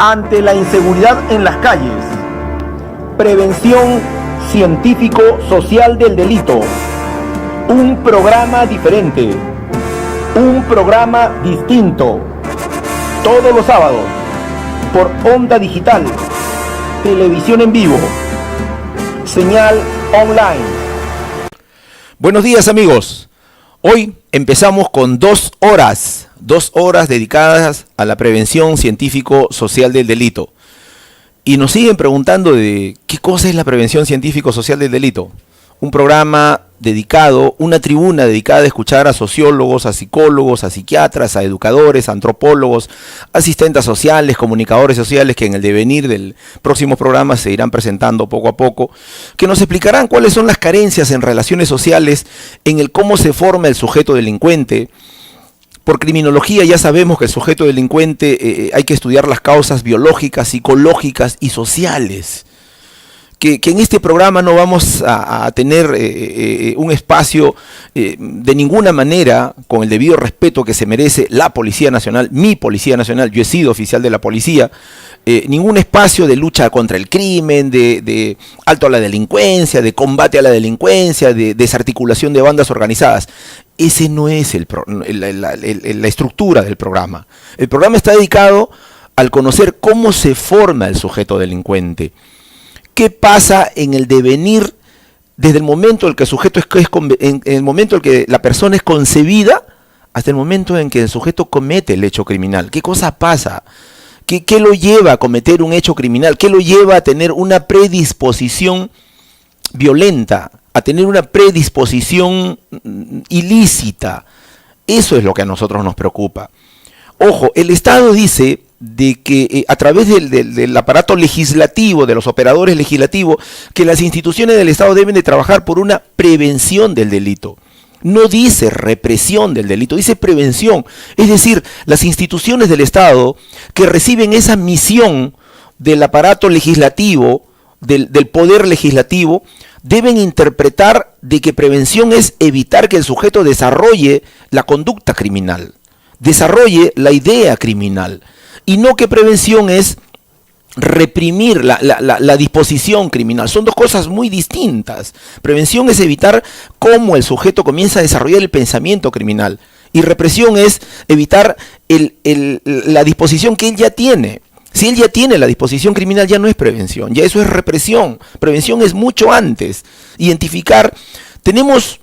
ante la inseguridad en las calles. Prevención científico-social del delito. Un programa diferente. Un programa distinto. Todos los sábados, por Onda Digital, televisión en vivo, señal online. Buenos días, amigos. Hoy empezamos con 2 horas dedicadas a la prevención científico-social del delito. Y nos siguen preguntando de qué cosa es la prevención científico-social del delito. Un programa dedicado, una tribuna dedicada a escuchar a sociólogos, a psicólogos, a psiquiatras, a educadores, a antropólogos, asistentes sociales, comunicadores sociales que en el devenir del próximo programa se irán presentando poco a poco, que nos explicarán cuáles son las carencias en relaciones sociales, en el cómo se forma el sujeto delincuente. Por criminología ya sabemos que el sujeto delincuente hay que estudiar las causas biológicas, psicológicas y sociales. Que en este programa no vamos a tener un espacio de ninguna manera, con el debido respeto que se merece la Policía Nacional, mi Policía Nacional, yo he sido oficial de la policía, ningún espacio de lucha contra el crimen, de alto a la delincuencia, de combate a la delincuencia, de desarticulación de bandas organizadas. Ese no es la estructura del programa. El programa está dedicado al conocer cómo se forma el sujeto delincuente. ¿Qué pasa en el devenir desde el momento en que el sujeto en el momento en que la persona es concebida hasta el momento en que el sujeto comete el hecho criminal? ¿Qué cosa pasa? ¿Qué lo lleva a cometer un hecho criminal? ¿Qué lo lleva a tener una predisposición violenta, a tener una predisposición ilícita? Eso es lo que a nosotros nos preocupa. Ojo, el Estado dice de que a través del aparato legislativo, de los operadores legislativos, que las instituciones del Estado deben de trabajar por una prevención del delito. No dice represión del delito, dice prevención. Es decir, las instituciones del Estado que reciben esa misión del aparato legislativo, del poder legislativo, deben interpretar de que prevención es evitar que el sujeto desarrolle la conducta criminal, desarrolle la idea criminal. Y no que prevención es reprimir la disposición criminal. Son dos cosas muy distintas. Prevención es evitar cómo el sujeto comienza a desarrollar el pensamiento criminal. Y represión es evitar la disposición que él ya tiene. Si él ya tiene la disposición criminal, ya no es prevención, ya eso es represión. Prevención es mucho antes. Identificar, tenemos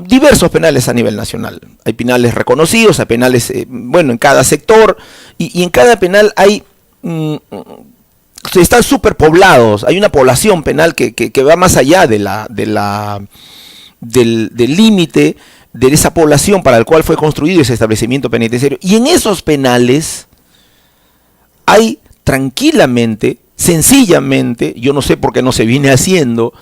diversos penales a nivel nacional. Hay penales reconocidos, hay penales, en cada sector, y en cada penal hay, están superpoblados, hay una población penal que va más allá del límite de esa población para el cual fue construido ese establecimiento penitenciario. Y en esos penales hay tranquilamente, sencillamente, yo no sé por qué no se viene haciendo,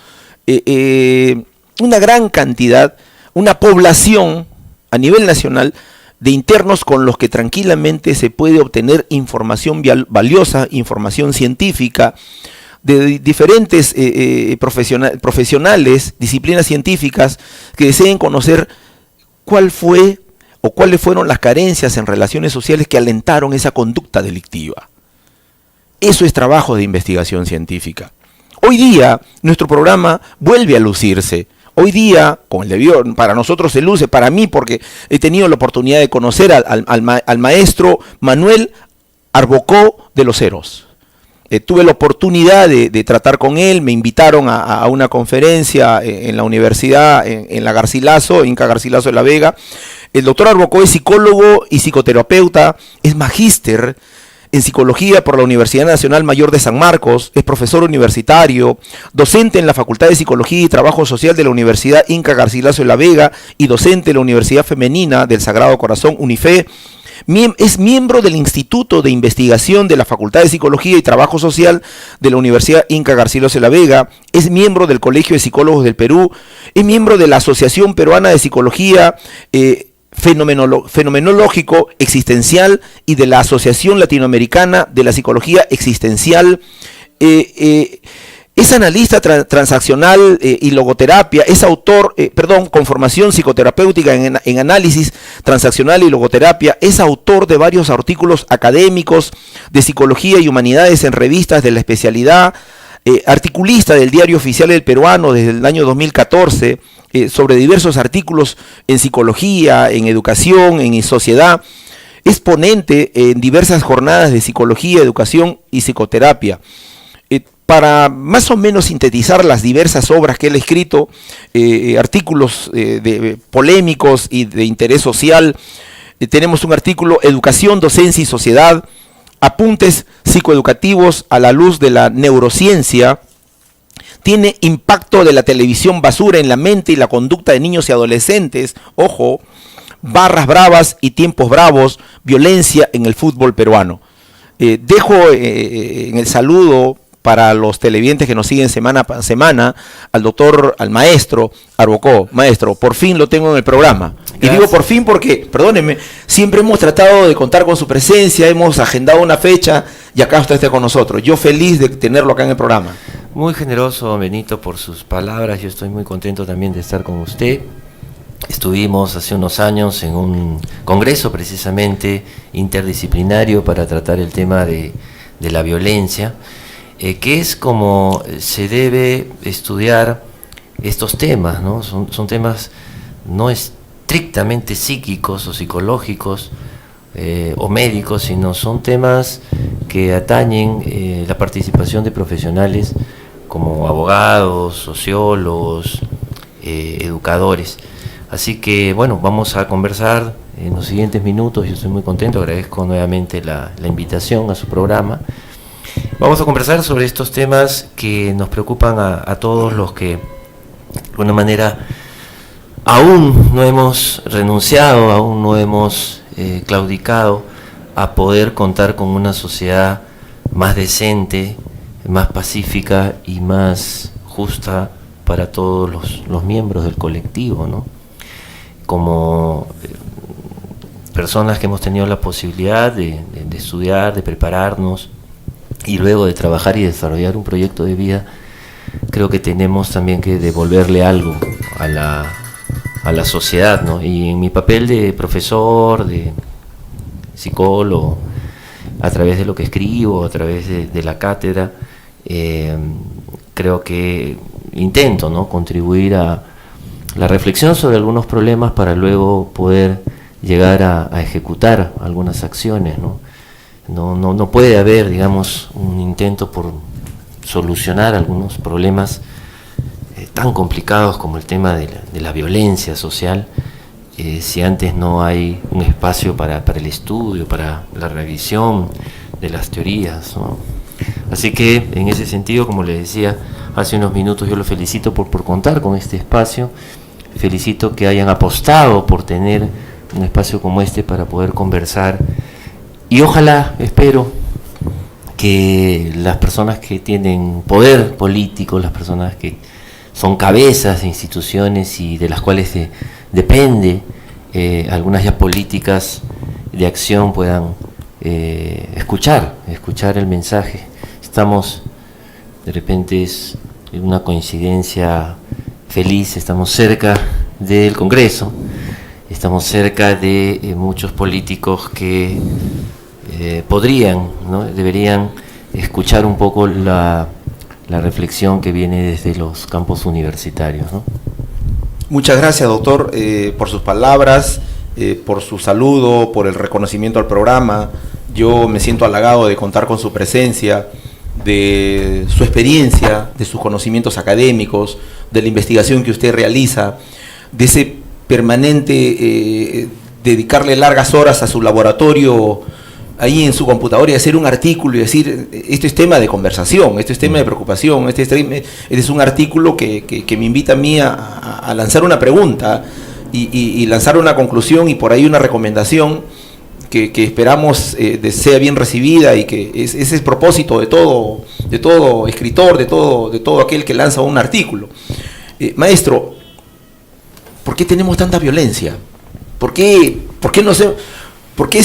una gran cantidad, una población a nivel nacional de internos con los que tranquilamente se puede obtener información valiosa, información científica, de diferentes profesionales, disciplinas científicas que deseen conocer cuál fue o cuáles fueron las carencias en relaciones sociales que alentaron esa conducta delictiva. Eso es trabajo de investigación científica. Hoy día nuestro programa vuelve a lucirse. Hoy día, con el debido, para nosotros se luce, para mí, porque he tenido la oportunidad de conocer al maestro Manuel Arbocó de los Heros. Tuve la oportunidad de tratar con él, me invitaron a una conferencia en la universidad, en la Garcilaso, Inca Garcilaso de la Vega. El doctor Arbocó es psicólogo y psicoterapeuta, es magíster en psicología por la Universidad Nacional Mayor de San Marcos, es profesor universitario, docente en la Facultad de Psicología y Trabajo Social de la Universidad Inca Garcilaso de la Vega y docente en la Universidad Femenina del Sagrado Corazón, UNIFE. Es miembro del Instituto de Investigación de la Facultad de Psicología y Trabajo Social de la Universidad Inca Garcilaso de la Vega, es miembro del Colegio de Psicólogos del Perú, es miembro de la Asociación Peruana de Psicología Fenomenológico Existencial y de la Asociación Latinoamericana de la Psicología Existencial. Es analista transaccional y logoterapia, es autor, con formación psicoterapéutica en análisis transaccional y logoterapia, es autor de varios artículos académicos de psicología y humanidades en revistas de la especialidad, articulista del Diario Oficial del Peruano desde el año 2014, sobre diversos artículos en psicología, en educación, en sociedad. Es ponente en diversas jornadas de psicología, educación y psicoterapia. Para más o menos sintetizar las diversas obras que él ha escrito, artículos polémicos y de interés social, tenemos un artículo Educación, Docencia y Sociedad, apuntes psicoeducativos a la luz de la neurociencia. Tiene impacto de la televisión basura en la mente y la conducta de niños y adolescentes, ojo, barras bravas y tiempos bravos, violencia en el fútbol peruano. Dejo en el saludo para los televidentes que nos siguen semana a semana al maestro Arbocó. Maestro, por fin lo tengo en el programa. Gracias. Y digo por fin porque, perdónenme, siempre hemos tratado de contar con su presencia, hemos agendado una fecha y acá usted está con nosotros. Yo feliz de tenerlo acá en el programa. Muy generoso, Benito, por sus palabras. Yo estoy muy contento también de estar con usted. Estuvimos hace unos años en un congreso precisamente interdisciplinario para tratar el tema de la violencia, que es como se debe estudiar estos temas, ¿no? Son temas no estrictamente psíquicos o psicológicos o médicos, sino son temas que atañen la participación de profesionales como abogados, sociólogos, educadores. Así que, bueno, vamos a conversar en los siguientes minutos. Yo estoy muy contento, agradezco nuevamente la invitación a su programa. Vamos a conversar sobre estos temas que nos preocupan a todos los que, de alguna manera, aún no hemos renunciado, aún no hemos claudicado a poder contar con una sociedad más decente, más pacífica y más justa para todos los miembros del colectivo, ¿no? Como personas que hemos tenido la posibilidad de estudiar, de prepararnos y luego de trabajar y desarrollar un proyecto de vida, creo que tenemos también que devolverle algo a la sociedad, ¿no? Y en mi papel de profesor, de psicólogo, a través de lo que escribo, a través de la cátedra, creo que intento, ¿no?, contribuir a la reflexión sobre algunos problemas para luego poder llegar a ejecutar algunas acciones, ¿no? No puede haber, digamos, un intento por solucionar algunos problemas tan complicados como el tema de la violencia social, si antes no hay un espacio para el estudio, para la revisión de las teorías, ¿no? Así que, en ese sentido, como le decía hace unos minutos, yo lo felicito por contar con este espacio, felicito que hayan apostado por tener un espacio como este para poder conversar. Y ojalá, espero, que las personas que tienen poder político, las personas que son cabezas de instituciones y de las cuales depende algunas ya políticas de acción puedan escuchar el mensaje. Estamos, de repente es una coincidencia feliz, estamos cerca del Congreso, estamos cerca de muchos políticos que podrían, ¿no?, deberían escuchar un poco la reflexión que viene desde los campos universitarios, ¿no? Muchas gracias, doctor, por sus palabras, por su saludo, por el reconocimiento al programa. Yo me siento halagado de contar con su presencia, de su experiencia, de sus conocimientos académicos, de la investigación que usted realiza, de ese permanente dedicarle largas horas a su laboratorio ahí en su computadora y hacer un artículo y decir, esto es tema de conversación, esto es tema de preocupación, este es un artículo que me invita a mí a lanzar una pregunta y lanzar una conclusión y por ahí una recomendación que esperamos sea bien recibida y que ese es el propósito de todo escritor, de todo aquel que lanza un artículo. Maestro, ¿por qué tenemos tanta violencia? ¿Por qué ¿Por qué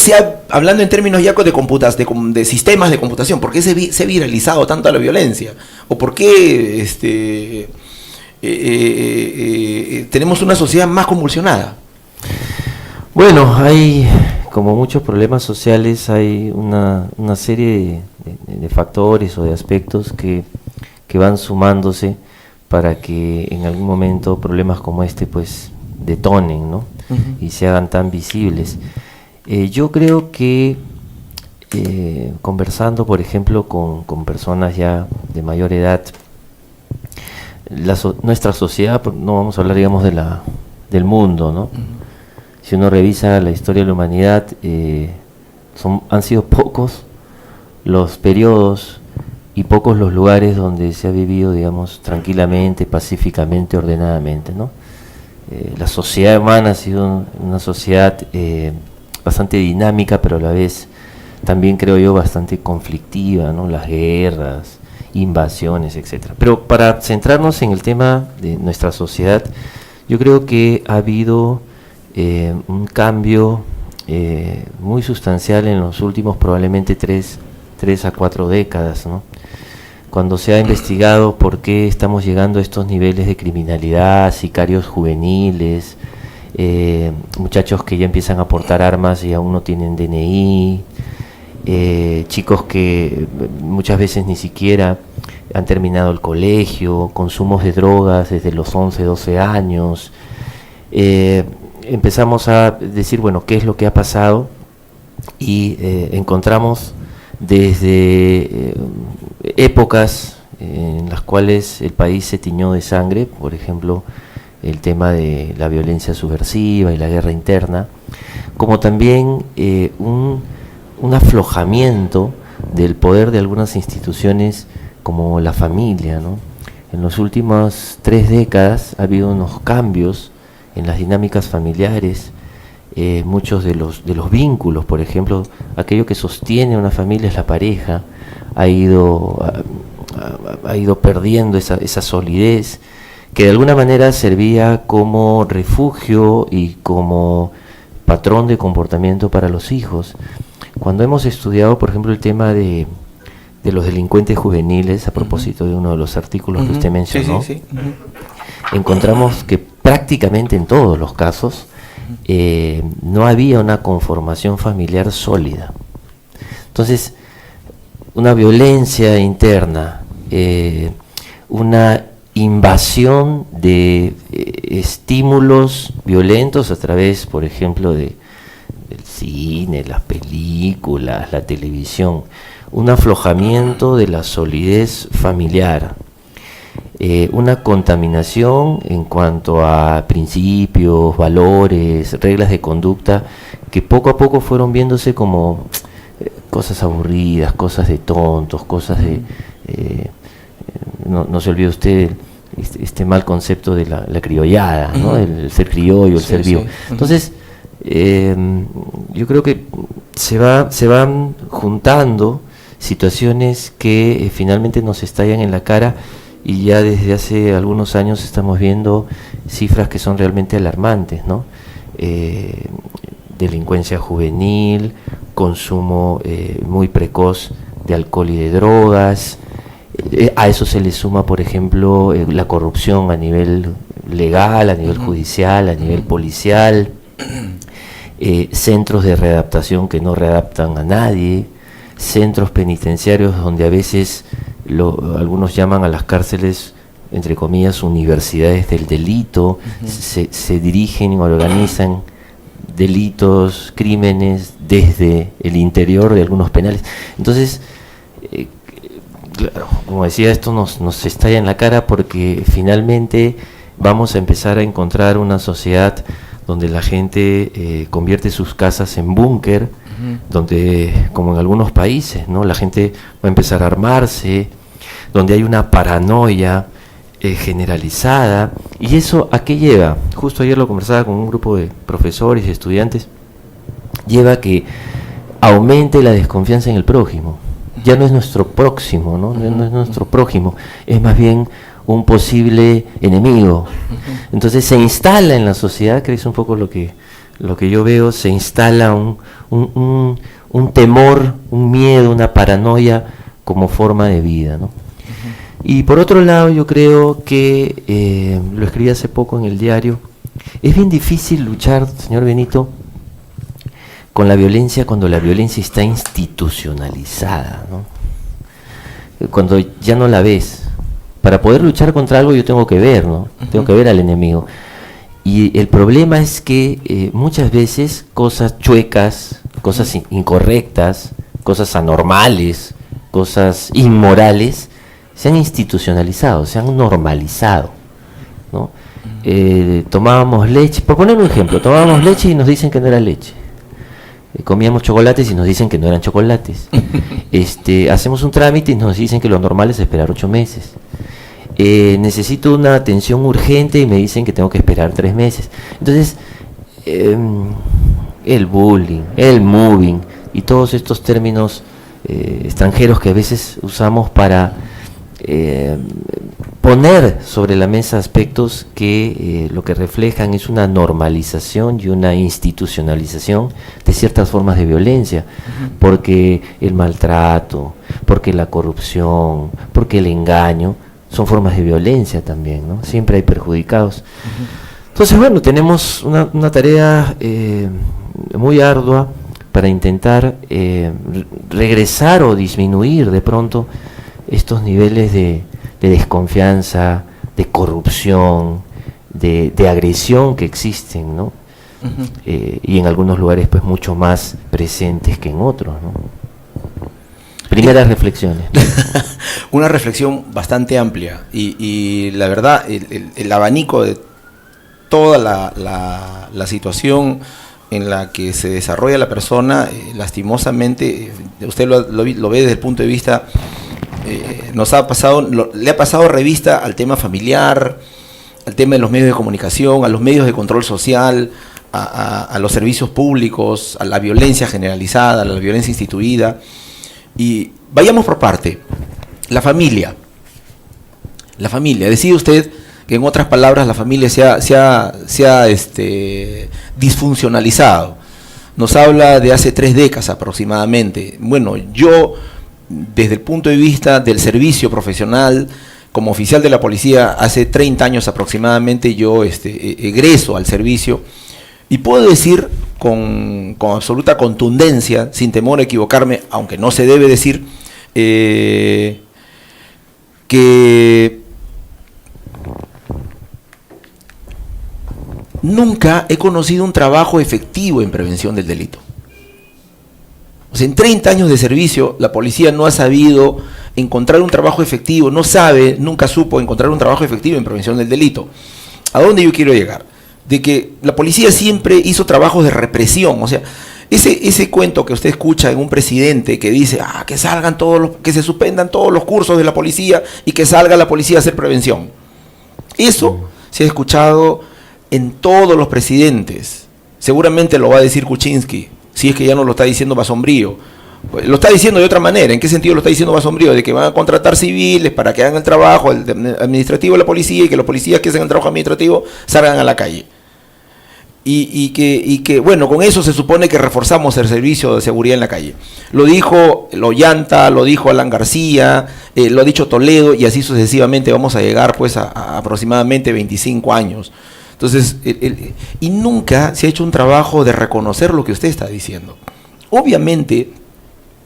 hablando en términos ya de sistemas de computación, por qué se ha viralizado tanto la violencia? ¿O por qué tenemos una sociedad más convulsionada? Bueno, hay, como muchos problemas sociales, hay una serie de factores o de aspectos que van sumándose para que en algún momento problemas como este pues detonen, ¿no? Y se hagan tan visibles. Yo creo que conversando, por ejemplo, con personas ya de mayor edad, nuestra sociedad, no vamos a hablar, digamos, del mundo, ¿no? Si uno revisa la historia de la humanidad, han sido pocos los periodos y pocos los lugares donde se ha vivido, digamos, tranquilamente, pacíficamente, ordenadamente, ¿no? La sociedad humana ha sido una sociedad bastante dinámica, pero a la vez también, creo yo, bastante conflictiva, ¿no? Las guerras, invasiones, etcétera. Pero para centrarnos en el tema de nuestra sociedad, yo creo que ha habido un cambio muy sustancial en los últimos probablemente 3 a 4 décadas, ¿no? Cuando se ha investigado por qué estamos llegando a estos niveles de criminalidad, sicarios juveniles, muchachos que ya empiezan a portar armas y aún no tienen DNI, chicos que muchas veces ni siquiera han terminado el colegio, consumos de drogas desde los 11, 12 años, empezamos a decir, bueno, ¿qué es lo que ha pasado? Y encontramos desde épocas en las cuales el país se tiñó de sangre, por ejemplo, el tema de la violencia subversiva y la guerra interna, como también un aflojamiento del poder de algunas instituciones como la familia, ¿no? En las últimas 3 décadas ha habido unos cambios en las dinámicas familiares, muchos de los vínculos, por ejemplo, aquello que sostiene una familia es la pareja, ha ido perdiendo esa solidez que de alguna manera servía como refugio y como patrón de comportamiento para los hijos. Cuando hemos estudiado, por ejemplo, el tema de los delincuentes juveniles, a propósito de uno de los artículos que usted mencionó, sí. Encontramos que prácticamente en todos los casos no había una conformación familiar sólida. Entonces, una violencia interna, una invasión de estímulos violentos a través, por ejemplo, del cine, las películas, la televisión, un aflojamiento de la solidez familiar, una contaminación en cuanto a principios, valores, reglas de conducta que poco a poco fueron viéndose como cosas aburridas, cosas de tontos, cosas de... no se olvide usted este mal concepto de la criollada, ¿no? El ser criollo, el ser vivo. Entonces, yo creo que se van juntando situaciones que finalmente nos estallan en la cara, y ya desde hace algunos años estamos viendo cifras que son realmente alarmantes, ¿no? Delincuencia juvenil, consumo muy precoz de alcohol y de drogas, a eso se le suma, por ejemplo, la corrupción a nivel legal, a nivel judicial, a nivel policial, centros de readaptación que no readaptan a nadie, centros penitenciarios donde a veces algunos llaman a las cárceles, entre comillas, universidades del delito, se dirigen y organizan delitos, crímenes desde el interior de algunos penales. Entonces, claro, como decía, esto nos estalla en la cara, porque finalmente vamos a empezar a encontrar una sociedad donde la gente convierte sus casas en búnker, donde, como en algunos países, ¿no?, la gente va a empezar a armarse, donde hay una paranoia generalizada. ¿Y eso a qué lleva? Justo ayer lo conversaba con un grupo de profesores y estudiantes. Lleva a que aumente la desconfianza en el prójimo. Ya no es nuestro próximo, ¿no? No es nuestro prójimo, es más bien un posible enemigo. Entonces se instala en la sociedad, que es un poco lo que lo que yo veo, se instala un temor, un miedo, una paranoia como forma de vida, ¿no? Y por otro lado, yo creo que, lo escribí hace poco en el diario, es bien difícil luchar, señor Benito, con la violencia cuando la violencia está institucionalizada, ¿no? Cuando ya no la ves. Para poder luchar contra algo yo tengo que ver, ¿no? Tengo que ver al enemigo. Y el problema es que muchas veces cosas chuecas, cosas incorrectas, cosas anormales, cosas inmorales, se han institucionalizado, se han normalizado, ¿no? Tomábamos leche, por poner un ejemplo, tomábamos leche y nos dicen que no era leche. Comíamos chocolates y nos dicen que no eran chocolates. Hacemos un trámite y nos dicen que lo normal es esperar 8 meses. Necesito una atención urgente y me dicen que tengo que esperar 3 meses. Entonces, el bullying, el moving y todos estos términos extranjeros que a veces usamos para poner sobre la mesa aspectos que lo que reflejan es una normalización y una institucionalización de ciertas formas de violencia, porque el maltrato, porque la corrupción, porque el engaño son formas de violencia también, ¿no? Siempre hay perjudicados. Entonces, bueno, tenemos una tarea muy ardua para intentar regresar o disminuir de pronto estos niveles de desconfianza, de corrupción, de agresión que existen, ¿no? Y en algunos lugares pues mucho más presentes que en otros, ¿no? Primeras reflexiones. Una reflexión bastante amplia y la verdad, el abanico de toda la situación en la que se desarrolla la persona, lastimosamente, usted lo ve desde el punto de vista, le ha pasado revista al tema familiar, al tema de los medios de comunicación, a los medios de control social, a los servicios públicos, a la violencia generalizada, a la violencia instituida. Y vayamos por parte. La familia. Decide usted que, en otras palabras, la familia se ha disfuncionalizado. Nos habla de hace 3 décadas aproximadamente. Bueno, yo, desde el punto de vista del servicio profesional, como oficial de la policía, hace 30 años aproximadamente, yo egreso al servicio y puedo decir con absoluta contundencia, sin temor a equivocarme, aunque no se debe decir, que nunca he conocido un trabajo efectivo en prevención del delito. O sea, en 30 años de servicio, la policía no ha sabido encontrar un trabajo efectivo, nunca supo encontrar un trabajo efectivo en prevención del delito. ¿A dónde yo quiero llegar? De que la policía siempre hizo trabajos de represión. O sea, ese cuento que usted escucha en un presidente que dice, que se suspendan todos los cursos de la policía y que salga la policía a hacer prevención. Eso se ha escuchado en todos los presidentes. Seguramente lo va a decir Kuczynski, si es que ya no lo está diciendo Basombrío. Pues lo está diciendo de otra manera. ¿En qué sentido lo está diciendo Basombrío? De que van a contratar civiles para que hagan el trabajo administrativo de la policía y que los policías que hacen el trabajo administrativo salgan a la calle. Y que bueno, con eso se supone que reforzamos el servicio de seguridad en la calle. Lo dijo Loyanta, lo dijo Alan García, lo ha dicho Toledo, y así sucesivamente vamos a llegar pues a aproximadamente 25 años. Entonces, y nunca se ha hecho un trabajo de reconocer lo que usted está diciendo. Obviamente,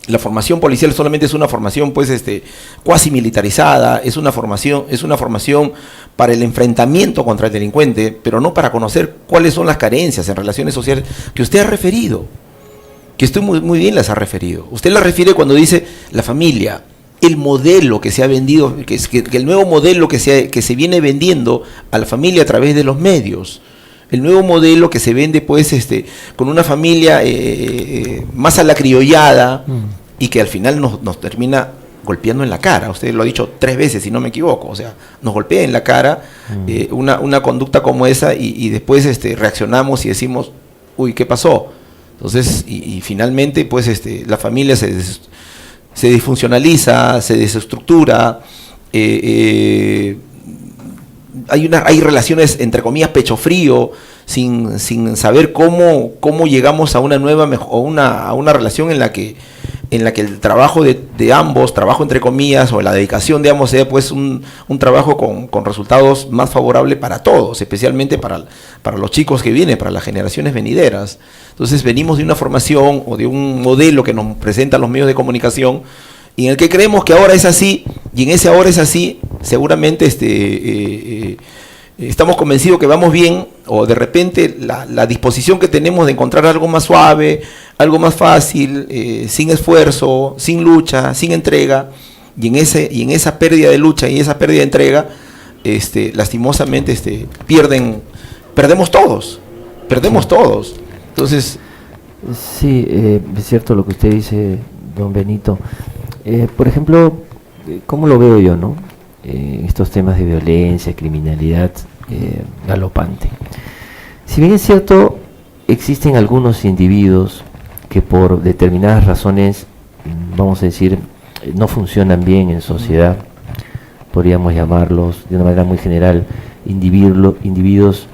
la formación policial solamente es una formación pues cuasi militarizada, es una formación para el enfrentamiento contra el delincuente, pero no para conocer cuáles son las carencias en relaciones sociales que usted ha referido, que usted muy bien las ha referido. Usted las refiere cuando dice la familia, el modelo que se ha vendido, que el nuevo modelo que se viene vendiendo a la familia a través de los medios. El nuevo modelo que se vende pues con una familia más a la criollada y que al final nos termina golpeando en la cara. Usted lo ha dicho 3 veces, si no me equivoco. O sea, nos golpea en la cara una conducta como esa y después reaccionamos y decimos, uy, ¿qué pasó? Entonces, y finalmente pues la familia se disfuncionaliza, se desestructura, hay relaciones, entre comillas, pecho frío, sin saber cómo llegamos a una nueva a una relación en la que el trabajo de ambos, trabajo entre comillas, o la dedicación de ambos sea pues un trabajo con resultados más favorables para todos, especialmente para los chicos que vienen, para las generaciones venideras. Entonces venimos de una formación o de un modelo que nos presentan los medios de comunicación, y en el que creemos que ahora es así, y en ese ahora es así, seguramente estamos convencidos que vamos bien, o de repente la disposición que tenemos de encontrar algo más suave, algo más fácil, sin esfuerzo, sin lucha, sin entrega, y en esa pérdida de lucha y esa pérdida de entrega, lastimosamente perdemos todos. Entonces, sí, es cierto lo que usted dice, don Benito. Por ejemplo, ¿cómo lo veo yo, no? Estos temas de violencia, criminalidad galopante. Si bien es cierto, existen algunos individuos que por determinadas razones, vamos a decir, no funcionan bien en sociedad, podríamos llamarlos de una manera muy general, individuos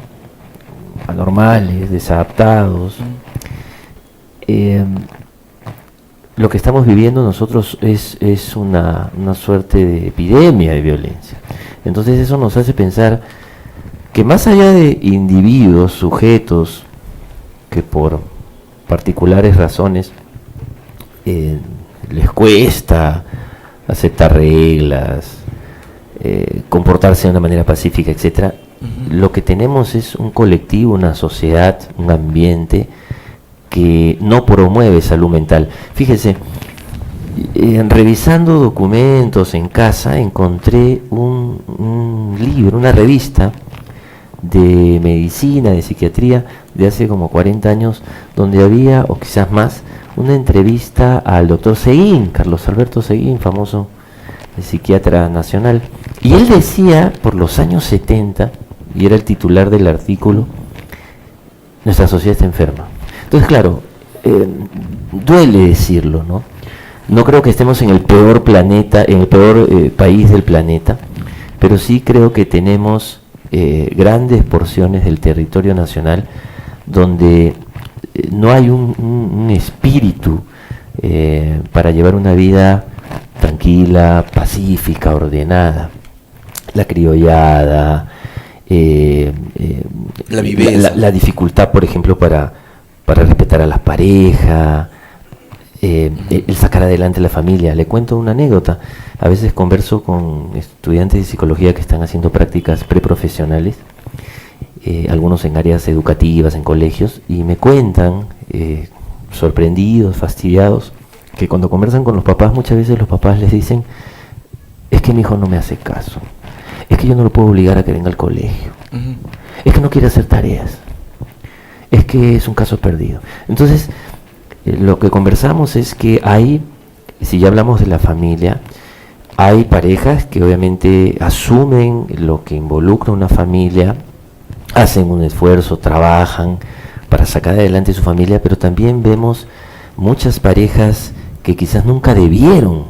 anormales, desadaptados. Lo que estamos viviendo nosotros es una suerte de epidemia de violencia. Entonces eso nos hace pensar que más allá de individuos, sujetos, que por particulares razones les cuesta aceptar reglas, comportarse de una manera pacífica, etcétera, lo que tenemos es un colectivo, una sociedad, un ambiente que no promueve salud mental. Fíjese, revisando documentos en casa, encontré un libro, una revista de medicina, de psiquiatría, de hace como 40 años, donde había, o quizás más, una entrevista al doctor Seguín, Carlos Alberto Seguín, famoso psiquiatra nacional. Y él decía, por los años 70, y era el titular del artículo, nuestra sociedad está enferma. Entonces, claro, duele decirlo, ¿no? No creo que estemos en el peor planeta, en el peor país del planeta, pero sí creo que tenemos grandes porciones del territorio nacional donde no hay un espíritu para llevar una vida tranquila, pacífica, ordenada. La criollada, la viveza, la dificultad, por ejemplo, para respetar a la pareja, el sacar adelante la familia. Le cuento una anécdota. A veces converso con estudiantes de psicología que están haciendo prácticas preprofesionales, algunos en áreas educativas, en colegios, y me cuentan, sorprendidos, fastidiados, que cuando conversan con los papás, muchas veces los papás les dicen: es que mi hijo no me hace caso, es que yo no lo puedo obligar a que venga al colegio, es que no quiere hacer tareas, es que es un caso perdido. Entonces, lo que conversamos es que hay, si ya hablamos de la familia, hay parejas que obviamente asumen lo que involucra una familia, hacen un esfuerzo, trabajan para sacar adelante su familia, pero también vemos muchas parejas que quizás nunca debieron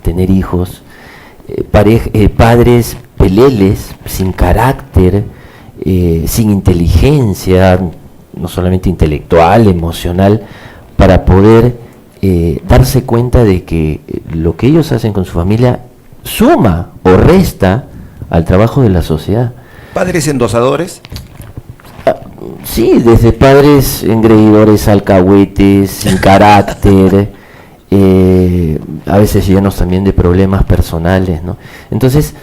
tener hijos, padres peleles, sin carácter, sin inteligencia, no solamente intelectual, emocional, para poder darse cuenta de que lo que ellos hacen con su familia suma o resta al trabajo de la sociedad. ¿Padres endosadores? Sí, desde padres engreidores, alcahuetes, sin carácter, a veces llenos también de problemas personales, ¿no? Entonces,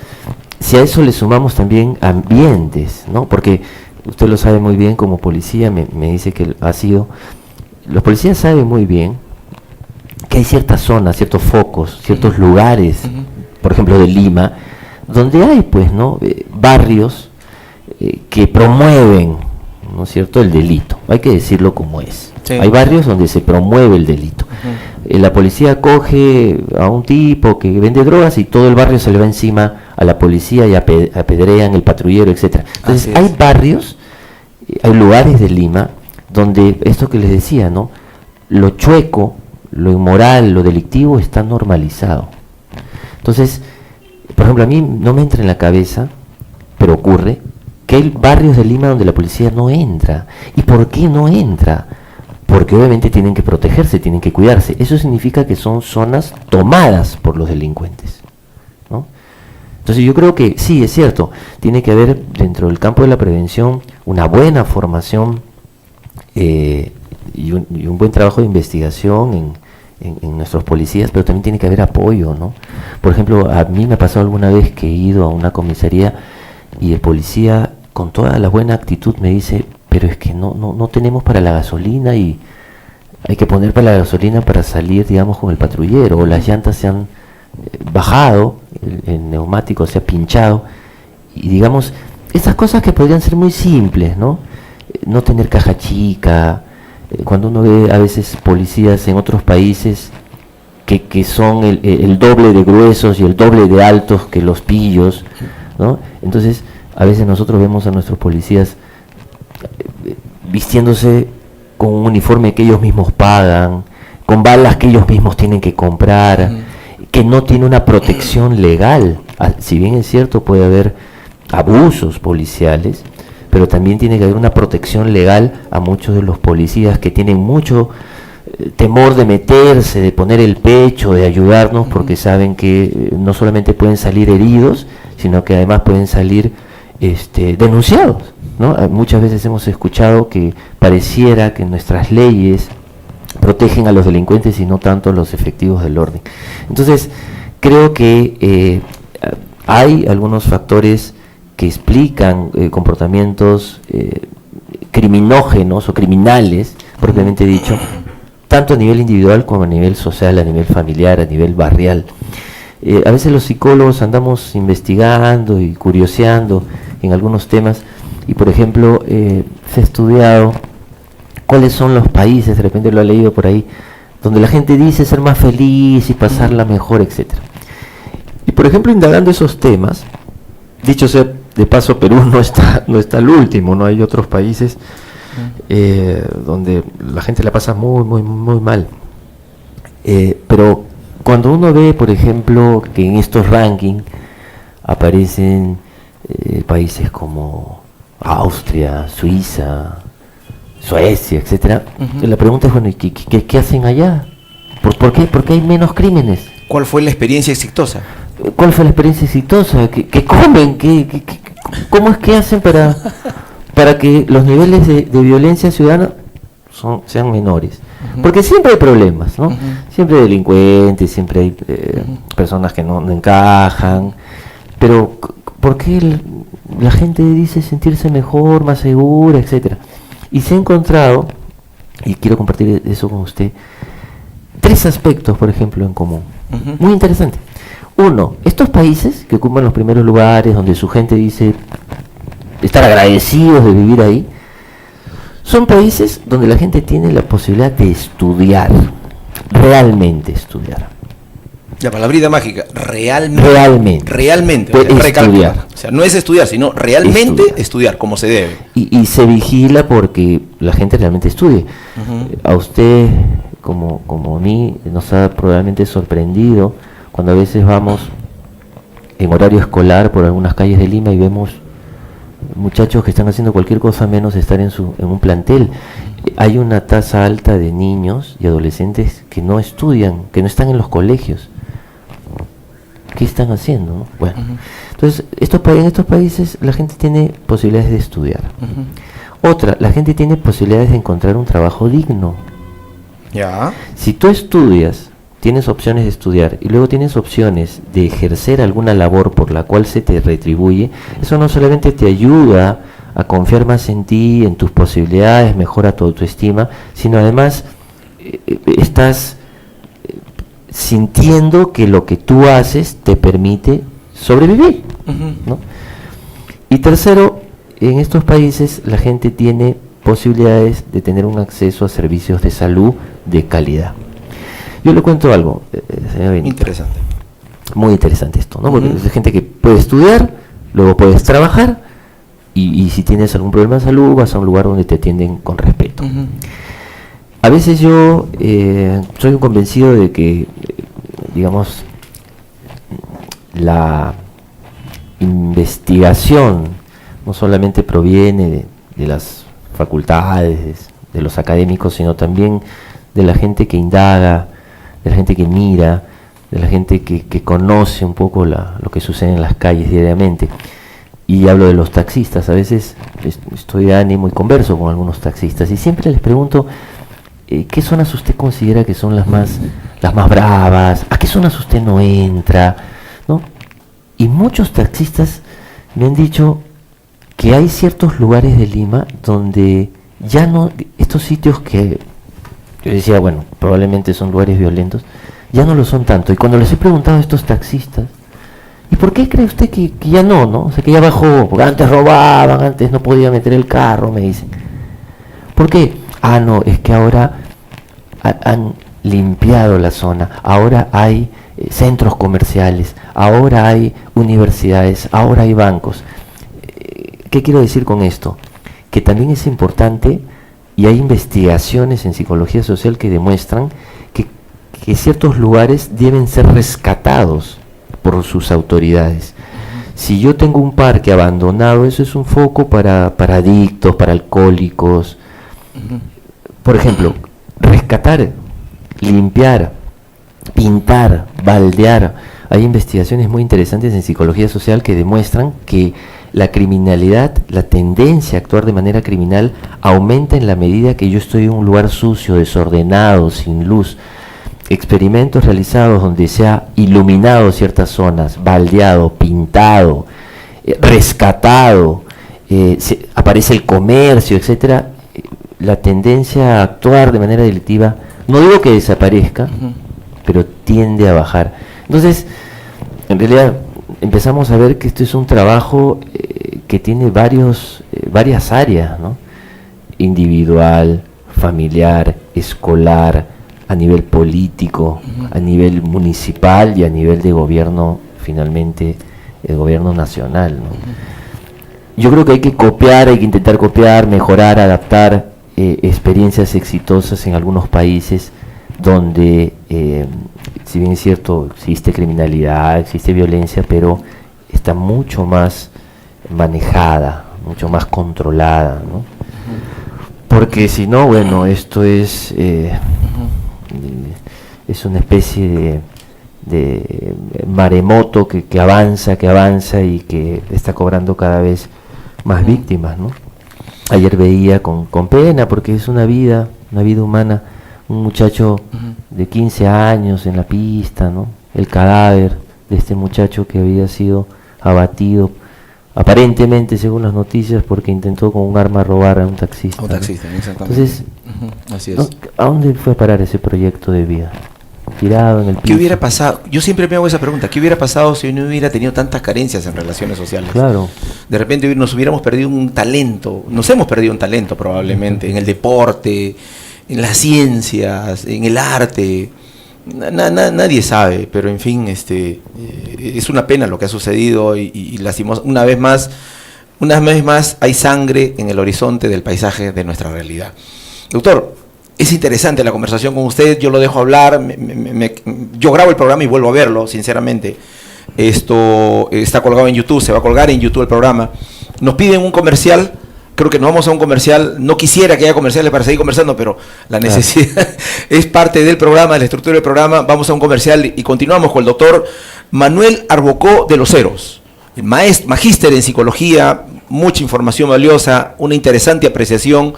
si a eso le sumamos también ambientes, ¿no? Porque usted lo sabe muy bien como policía, me dice que ha sido... Los policías saben muy bien que hay ciertas zonas, ciertos focos, ciertos lugares, por ejemplo de Lima, donde hay, pues, ¿no? Barrios que promueven, ¿no es cierto?, el delito. Hay que decirlo como es. Sí. Hay barrios donde se promueve el delito. La policía coge a un tipo que vende drogas y todo el barrio se le va encima a la policía y apedrean el patrullero, etcétera. Entonces hay barrios, hay lugares de Lima donde esto que les decía, ¿no?, lo chueco, lo inmoral, lo delictivo está normalizado. Entonces, por ejemplo, a mí no me entra en la cabeza, pero ocurre, que hay barrios de Lima donde la policía no entra. ¿Y por qué no entra? Porque obviamente tienen que protegerse, tienen que cuidarse. Eso significa que son zonas tomadas por los delincuentes, ¿no? Entonces yo creo que sí, es cierto, tiene que haber dentro del campo de la prevención una buena formación y un buen trabajo de investigación en nuestros policías, pero también tiene que haber apoyo, ¿no? Por ejemplo, a mí me ha pasado alguna vez que he ido a una comisaría y el policía con toda la buena actitud me dice: pero es que no tenemos para la gasolina y hay que poner para la gasolina para salir, digamos, con el patrullero, o las llantas se han bajado, el neumático se ha pinchado, y digamos, estas cosas que podrían ser muy simples, ¿no? No tener caja chica, cuando uno ve a veces policías en otros países que son el doble de gruesos y el doble de altos que los pillos, ¿no? Entonces, a veces nosotros vemos a nuestros policías vistiéndose con un uniforme que ellos mismos pagan, con balas que ellos mismos tienen que comprar, que no tiene una protección legal. Si bien es cierto, puede haber abusos policiales, pero también tiene que haber una protección legal a muchos de los policías que tienen mucho temor de meterse, de poner el pecho, de ayudarnos, porque saben que no solamente pueden salir heridos, sino que además pueden salir denunciados, ¿no? Muchas veces hemos escuchado que pareciera que nuestras leyes protegen a los delincuentes y no tanto a los efectivos del orden. Entonces, creo que hay algunos factores que explican comportamientos criminógenos o criminales, propiamente dicho, tanto a nivel individual como a nivel social, a nivel familiar, a nivel barrial. A veces los psicólogos andamos investigando y curioseando en algunos temas, y por ejemplo se ha estudiado cuáles son los países, de repente lo ha leído por ahí, donde la gente dice ser más feliz y pasarla mejor, etcétera. Y por ejemplo, indagando esos temas, dicho sea de paso, Perú no está al último, no hay otros países donde la gente la pasa muy mal. Pero cuando uno ve, por ejemplo, que en estos rankings aparecen países como Austria, Suiza, Suecia, etcétera, la pregunta es, bueno, ¿qué hacen allá? ¿Por qué hay menos crímenes? ¿Cuál fue la experiencia exitosa? ¿Cuál fue la experiencia exitosa? ¿Qué comen? ¿Cómo es que hacen para que los niveles de violencia ciudadana sean menores? Porque siempre hay problemas, ¿no? Siempre hay delincuentes, siempre hay personas que no encajan, pero ¿por qué la gente dice sentirse mejor, más segura, etcétera? Y se ha encontrado, y quiero compartir eso con usted, 3 aspectos, por ejemplo, en común. Muy interesante. Uno, estos países que ocupan los primeros lugares, donde su gente dice estar agradecidos de vivir ahí, son países donde la gente tiene la posibilidad de estudiar, realmente estudiar. La palabrita mágica, realmente estudiar. O sea, no es estudiar, sino realmente estudiar como se debe. Y se vigila porque la gente realmente estudie. A usted, como a mí, nos ha probablemente sorprendido cuando a veces vamos en horario escolar por algunas calles de Lima y vemos muchachos que están haciendo cualquier cosa menos estar en un plantel. Hay una tasa alta de niños y adolescentes que no estudian, que no están en los colegios. ¿Qué están haciendo, no? Bueno, entonces en estos países la gente tiene posibilidades de estudiar. Otra, la gente tiene posibilidades de encontrar un trabajo digno. Ya. Si tú estudias, tienes opciones de estudiar y luego tienes opciones de ejercer alguna labor por la cual se te retribuye, eso no solamente te ayuda a confiar más en ti, en tus posibilidades, mejora tu autoestima, sino además estás sintiendo que lo que tú haces te permite sobrevivir, ¿no? Y tercero, en estos países la gente tiene posibilidades de tener un acceso a servicios de salud de calidad. Yo le cuento algo, señor Benito. Interesante. Muy interesante esto, ¿no? Porque es gente que puede estudiar, luego puedes trabajar, y si tienes algún problema de salud, vas a un lugar donde te atienden con respeto. A veces yo soy un convencido de que, digamos, la investigación, no solamente proviene de las facultades, de los académicos, sino también de la gente que indaga, de la gente que mira, de la gente que conoce un poco lo que sucede en las calles diariamente. Y hablo de los taxistas. A veces estoy de ánimo y converso con algunos taxistas y siempre les pregunto, ¿qué zonas usted considera que son las más bravas? ¿A qué zonas usted no entra? ¿No? Y muchos taxistas me han dicho que hay ciertos lugares de Lima donde ya no, estos sitios que yo decía, bueno, probablemente son lugares violentos, ya no lo son tanto. Y cuando les he preguntado a estos taxistas, ¿y por qué cree usted que ya no? O sea, que ya bajó, porque antes robaban, antes no podía meter el carro, me dicen. ¿Por qué? Ah, no, es que ahora han limpiado la zona, ahora hay centros comerciales, ahora hay universidades, ahora hay bancos. ¿Qué quiero decir con esto? Que también es importante, y hay investigaciones en psicología social que demuestran que ciertos lugares deben ser rescatados por sus autoridades. Si yo tengo un parque abandonado, eso es un foco para adictos, para alcohólicos. Por ejemplo, rescatar, limpiar, pintar, baldear. Hay investigaciones muy interesantes en psicología social que demuestran que la criminalidad, la tendencia a actuar de manera criminal aumenta en la medida que yo estoy en un lugar sucio, desordenado, sin luz. Experimentos realizados donde se ha iluminado ciertas zonas, baldeado, pintado, rescatado, aparece el comercio, etcétera, la tendencia a actuar de manera delictiva, no digo que desaparezca, pero tiende a bajar. Entonces, en realidad, empezamos a ver que esto es un trabajo que tiene varias áreas, ¿no? Individual, familiar, escolar, a nivel político, a nivel municipal y a nivel de gobierno, finalmente, el gobierno nacional, ¿no? Yo creo que hay que copiar, hay que intentar copiar, mejorar, adaptar experiencias exitosas en algunos países donde, si bien es cierto, existe criminalidad, existe violencia, pero está mucho más manejada, mucho más controlada, ¿no? Porque si no, bueno, esto es una especie de maremoto que avanza y que está cobrando cada vez más víctimas, ¿no? Ayer veía con pena, porque es una vida humana, un muchacho de 15 años en la pista, ¿no? El cadáver de este muchacho que había sido abatido, aparentemente, según las noticias, porque intentó con un arma robar a un taxista. A un taxista, ¿no? Exactamente. Entonces, así es. ¿no? ¿A dónde fue a parar ese proyecto de vida? Tirado en el piso. ¿Qué hubiera pasado? Yo siempre me hago esa pregunta. ¿Qué hubiera pasado si no hubiera tenido tantas carencias en relaciones sociales? Claro. De repente nos hubiéramos perdido un talento. Nos hemos perdido un talento probablemente en el deporte, en las ciencias, en el arte. Nadie sabe, pero en fin, es una pena lo que ha sucedido y lastimos una vez más hay sangre en el horizonte del paisaje de nuestra realidad. Doctor, es interesante la conversación con usted, yo lo dejo hablar, yo grabo el programa y vuelvo a verlo, sinceramente. Esto está colgado en YouTube, se va a colgar en YouTube el programa. Nos piden un comercial. Creo que nos vamos a un comercial. No quisiera que haya comerciales para seguir conversando, pero la necesidad es parte del programa, de la estructura del programa. Vamos a un comercial y continuamos con el doctor Manuel Arbocó de los Heros, magíster en psicología, mucha información valiosa, una interesante apreciación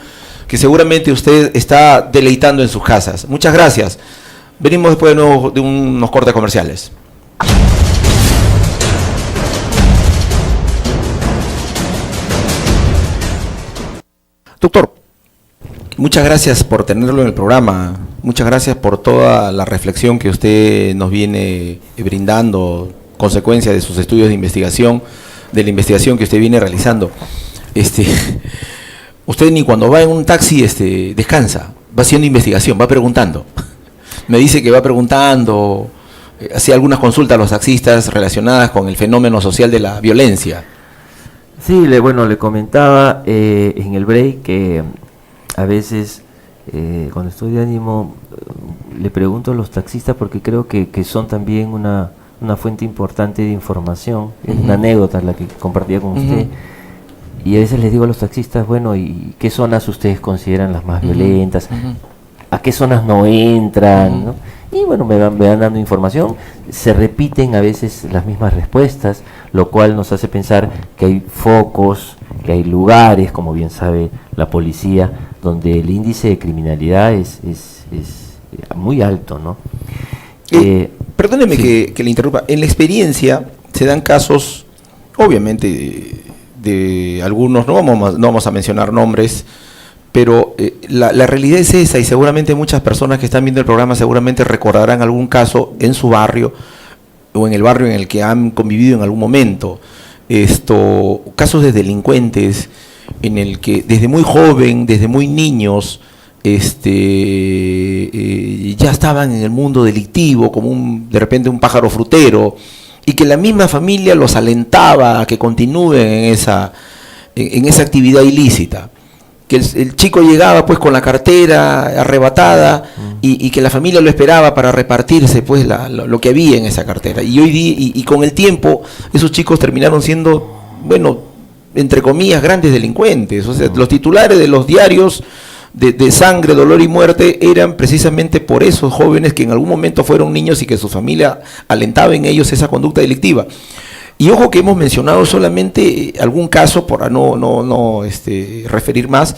que seguramente usted está deleitando en sus casas. Muchas gracias. Venimos después de unos cortes comerciales. Doctor, muchas gracias por tenerlo en el programa, muchas gracias por toda la reflexión que usted nos viene brindando, consecuencia de sus estudios de investigación, de la investigación que usted viene realizando. Usted ni cuando va en un taxi descansa, va haciendo investigación, va preguntando. Me dice que va preguntando, hacía algunas consultas a los taxistas relacionadas con el fenómeno social de la violencia. Sí, le comentaba en el break que a veces cuando estoy de ánimo le pregunto a los taxistas porque creo que son también una fuente importante de información. Es una anécdota la que compartía con usted. Y a veces les digo a los taxistas, bueno, ¿y qué zonas ustedes consideran las más violentas? ¿A qué zonas no entran? ¿no? Y bueno, me van dando información. Se repiten a veces las mismas respuestas, lo cual nos hace pensar que hay focos, que hay lugares, como bien sabe la policía, donde el índice de criminalidad es muy alto, ¿no? Perdóneme sí. que le interrumpa. En la experiencia se dan casos, obviamente, de algunos, no vamos a mencionar nombres, pero la realidad es esa, y seguramente muchas personas que están viendo el programa seguramente recordarán algún caso en su barrio o en el barrio en el que han convivido en algún momento. Casos de delincuentes en el que desde muy joven, desde muy niños, ya estaban en el mundo delictivo, como de repente un pájaro frutero, y que la misma familia los alentaba a que continúen en esa actividad ilícita. Que el chico llegaba pues con la cartera arrebatada y que la familia lo esperaba para repartirse pues lo que había en esa cartera. Y hoy y con el tiempo esos chicos terminaron siendo, bueno, entre comillas, grandes delincuentes. O sea, los titulares de los diarios de sangre, dolor y muerte eran precisamente por esos jóvenes que en algún momento fueron niños y que su familia alentaba en ellos esa conducta delictiva. Y ojo que hemos mencionado solamente algún caso, por no referir más,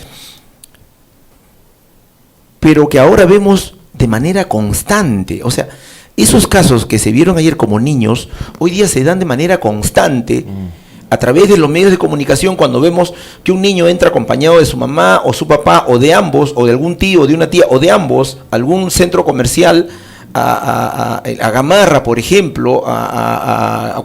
pero que ahora vemos de manera constante. O sea, esos casos que se vieron ayer como niños, hoy día se dan de manera constante a través de los medios de comunicación, cuando vemos que un niño entra acompañado de su mamá o su papá, o de ambos, o de algún tío, o de una tía, o de ambos, a algún centro comercial, a Gamarra, por ejemplo,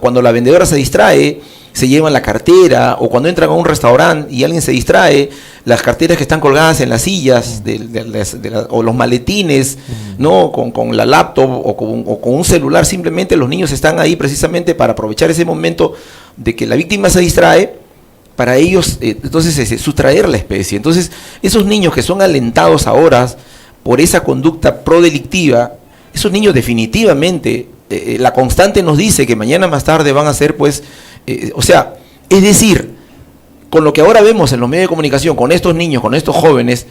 cuando la vendedora se distrae, se llevan la cartera, o cuando entran a un restaurante y alguien se distrae, las carteras que están colgadas en las sillas o los maletines, ¿no? con la laptop o con un celular, simplemente los niños están ahí precisamente para aprovechar ese momento de que la víctima se distrae, para ellos entonces sustraer la especie. Entonces esos niños que son alentados ahora por esa conducta prodelictiva, esos niños definitivamente, la constante nos dice que mañana más tarde van a ser pues, es decir, con lo que ahora vemos en los medios de comunicación, con estos niños, con estos jóvenes,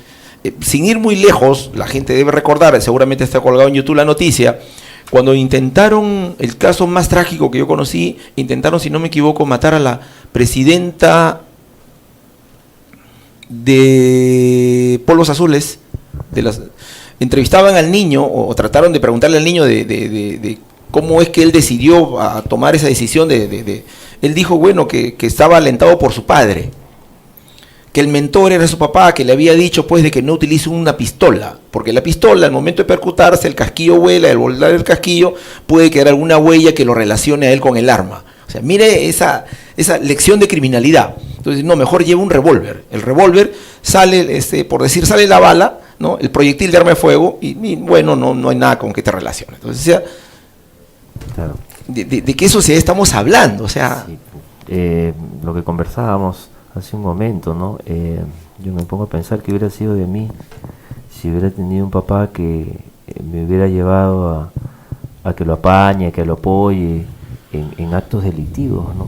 sin ir muy lejos, la gente debe recordar, seguramente está colgado en YouTube la noticia, cuando intentaron, el caso más trágico que yo conocí, intentaron, si no me equivoco, matar a la presidenta de Polvos Azules, entrevistaban al niño, o trataron de preguntarle al niño de cómo es que él decidió a tomar esa decisión él dijo, bueno, que estaba alentado por su padre, que el mentor era su papá, que le había dicho pues de que no utilice una pistola, porque la pistola al momento de percutarse, el casquillo vuela, al volar el casquillo puede quedar alguna huella que lo relacione a él con el arma. O sea, mire esa lección de criminalidad. Entonces, no, mejor lleva un revólver. El revólver sale, por decir, sale la bala, ¿no? El proyectil de arma de fuego, y bueno, no hay nada con que te relacione. Entonces, o sea, claro. ¿De qué sociedad estamos hablando? O sea, sí, lo que conversábamos hace un momento, ¿no? Yo me pongo a pensar que hubiera sido de mí si hubiera tenido un papá que me hubiera llevado a que lo apañe, que lo apoye en actos delictivos, ¿no?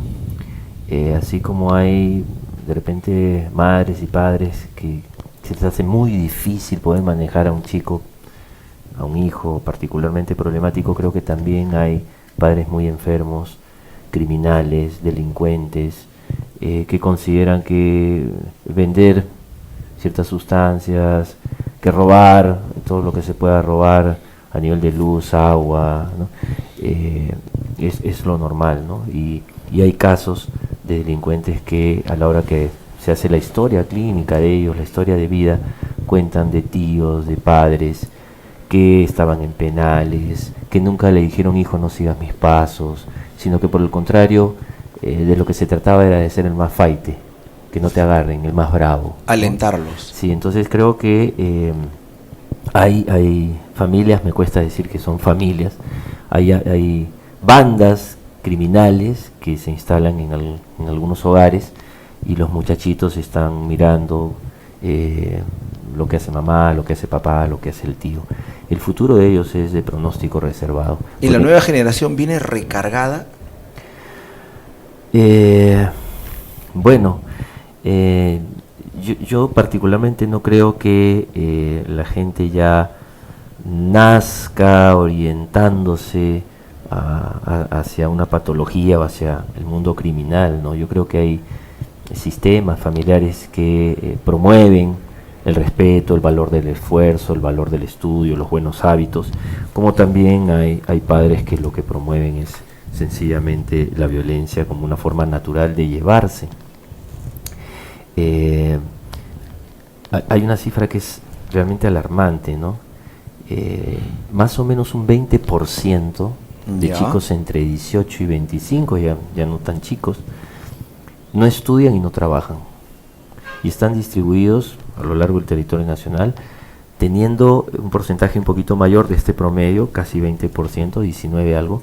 Así como hay de repente madres y padres que se les hace muy difícil poder manejar a un chico, a un hijo particularmente problemático, creo que también hay padres muy enfermos, criminales, delincuentes, que consideran que vender ciertas sustancias, que robar todo lo que se pueda robar a nivel de luz, agua, ¿no? Es lo normal, ¿no? Y hay casos de delincuentes que a la hora que se hace la historia clínica de ellos, la historia de vida, cuentan de tíos, de padres que estaban en penales, que nunca le dijeron, hijo, no sigas mis pasos, sino que por el contrario, de lo que se trataba era de ser el más faite, que no te agarren, el más bravo, ¿no? Alentarlos. Sí, entonces creo que hay familias, me cuesta decir que son familias, hay bandas criminales que se instalan en algunos hogares y los muchachitos están mirando lo que hace mamá, lo que hace papá, lo que hace el tío. El futuro de ellos es de pronóstico reservado. ¿Y la nueva generación viene recargada? Bueno, Yo particularmente no creo que la gente ya nazca orientándose hacia una patología o hacia el mundo criminal, ¿no? Yo creo que hay sistemas familiares que promueven el respeto, el valor del esfuerzo, el valor del estudio, los buenos hábitos, como también hay padres que lo que promueven es sencillamente la violencia como una forma natural de llevarse. Hay una cifra que es realmente alarmante, ¿no? Más o menos un 20% de chicos entre 18 y 25, ya no tan chicos, no estudian y no trabajan. Y están distribuidos a lo largo del territorio nacional, teniendo un porcentaje un poquito mayor de este promedio, casi 20%, 19 algo,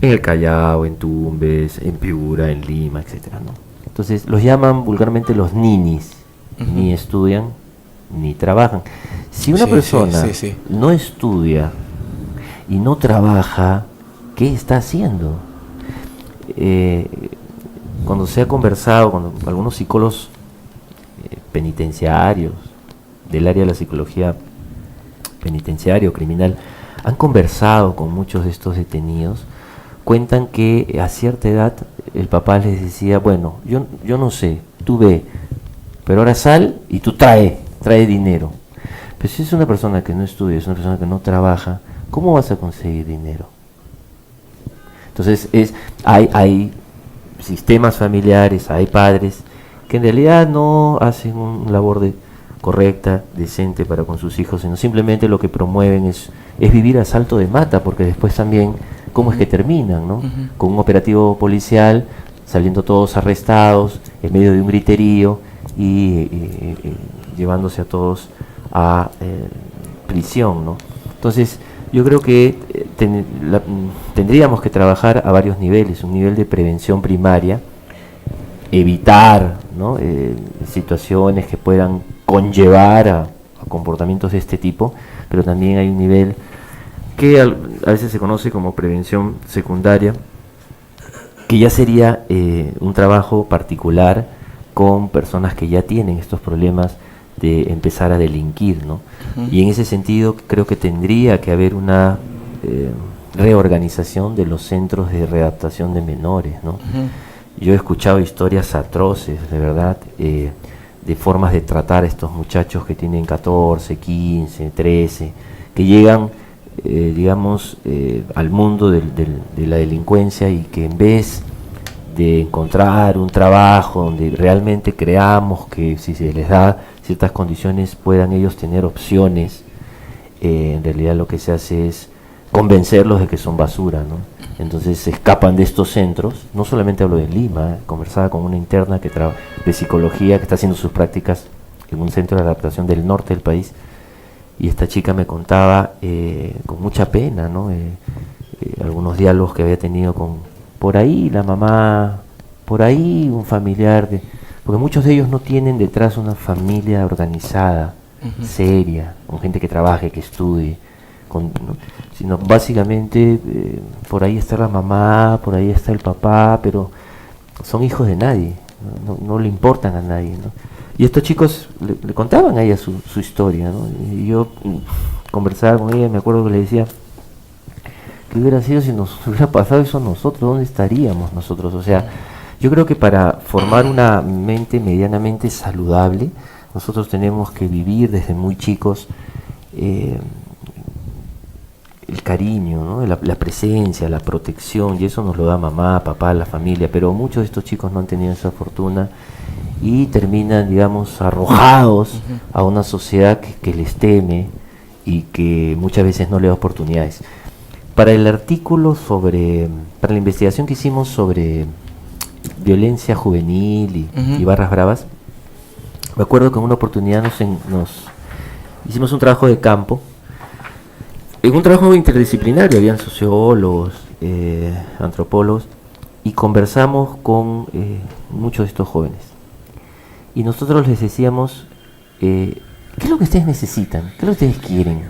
en el Callao, en Tumbes, en Piura, en Lima, etcétera, ¿no? Entonces los llaman vulgarmente los ninis, ni estudian ni trabajan. Si una persona no estudia y no trabaja, ¿qué está haciendo? Cuando se ha conversado con algunos psicólogos penitenciarios del área de la psicología penitenciaria o criminal, han conversado con muchos de estos detenidos, cuentan que a cierta edad el papá les decía, bueno, yo no sé, tú ve, pero ahora sal y tú trae dinero. Pero si es una persona que no estudia, es una persona que no trabaja, ¿cómo vas a conseguir dinero? Entonces hay sistemas familiares, hay padres que en realidad no hacen una labor correcta, decente para con sus hijos, sino simplemente lo que promueven es vivir a salto de mata, porque después también, ¿cómo es que terminan, no? Con un operativo policial, saliendo todos arrestados, en medio de un griterío y llevándose a todos a prisión, ¿no? Entonces, yo creo que tendríamos que trabajar a varios niveles, un nivel de prevención primaria, evitar, ¿no? Situaciones que puedan conllevar a comportamientos de este tipo, pero también hay un nivel que a veces se conoce como prevención secundaria, que ya sería un trabajo particular con personas que ya tienen estos problemas de empezar a delinquir, ¿no? Y en ese sentido creo que tendría que haber una reorganización de los centros de readaptación de menores, ¿no? Yo he escuchado historias atroces, de verdad, de formas de tratar a estos muchachos que tienen 14, 15, 13, que llegan, digamos, al mundo de la delincuencia, y que en vez de encontrar un trabajo donde realmente creamos que si se les da ciertas condiciones puedan ellos tener opciones, en realidad lo que se hace es convencerlos de que son basura, ¿no? Entonces se escapan de estos centros. No solamente hablo de Lima, conversaba con una interna de psicología que está haciendo sus prácticas en un centro de adaptación del norte del país, y esta chica me contaba con mucha pena, ¿no? Algunos diálogos que había tenido con, por ahí la mamá, por ahí un familiar, porque muchos de ellos no tienen detrás una familia organizada, seria, con gente que trabaje, que estudie, ¿no? Sino básicamente por ahí está la mamá, por ahí está el papá, pero son hijos de nadie, no le importan a nadie, ¿no? Y estos chicos le contaban a ella su historia, ¿no? Y yo conversaba con ella, me acuerdo que le decía, ¿qué hubiera sido si nos hubiera pasado eso a nosotros? ¿Dónde estaríamos nosotros? O sea, yo creo que para formar una mente medianamente saludable, nosotros tenemos que vivir desde muy chicos el cariño, ¿no? La presencia, la protección, y eso nos lo da mamá, papá, la familia, pero muchos de estos chicos no han tenido esa fortuna y terminan, digamos, arrojados a una sociedad que les teme y que muchas veces no le da oportunidades. Para el artículo para la investigación que hicimos sobre violencia juvenil y barras bravas, me acuerdo que en una oportunidad nos hicimos un trabajo de campo, en un trabajo interdisciplinario, habían sociólogos, antropólogos, y conversamos con muchos de estos jóvenes. Y nosotros les decíamos, ¿qué es lo que ustedes necesitan? ¿Qué es lo que ustedes quieren?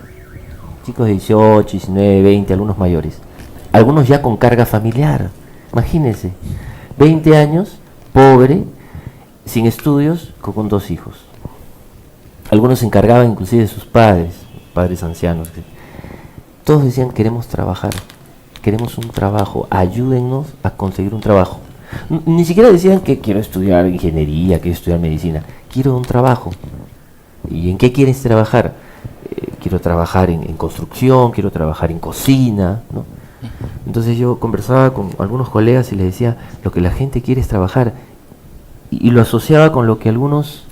Chicos de 18, 19, 20, algunos mayores. Algunos ya con carga familiar. Imagínense, 20 años, pobre, sin estudios, con 2 hijos. Algunos se encargaban inclusive de sus padres ancianos. Todos decían, queremos trabajar, queremos un trabajo, ayúdennos a conseguir un trabajo. Ni siquiera decían que quiero estudiar ingeniería, quiero estudiar medicina, quiero un trabajo. ¿Y en qué quieres trabajar? Quiero trabajar en construcción, quiero trabajar en cocina, ¿no? Entonces yo conversaba con algunos colegas y les decía, lo que la gente quiere es trabajar, y lo asociaba con lo que algunos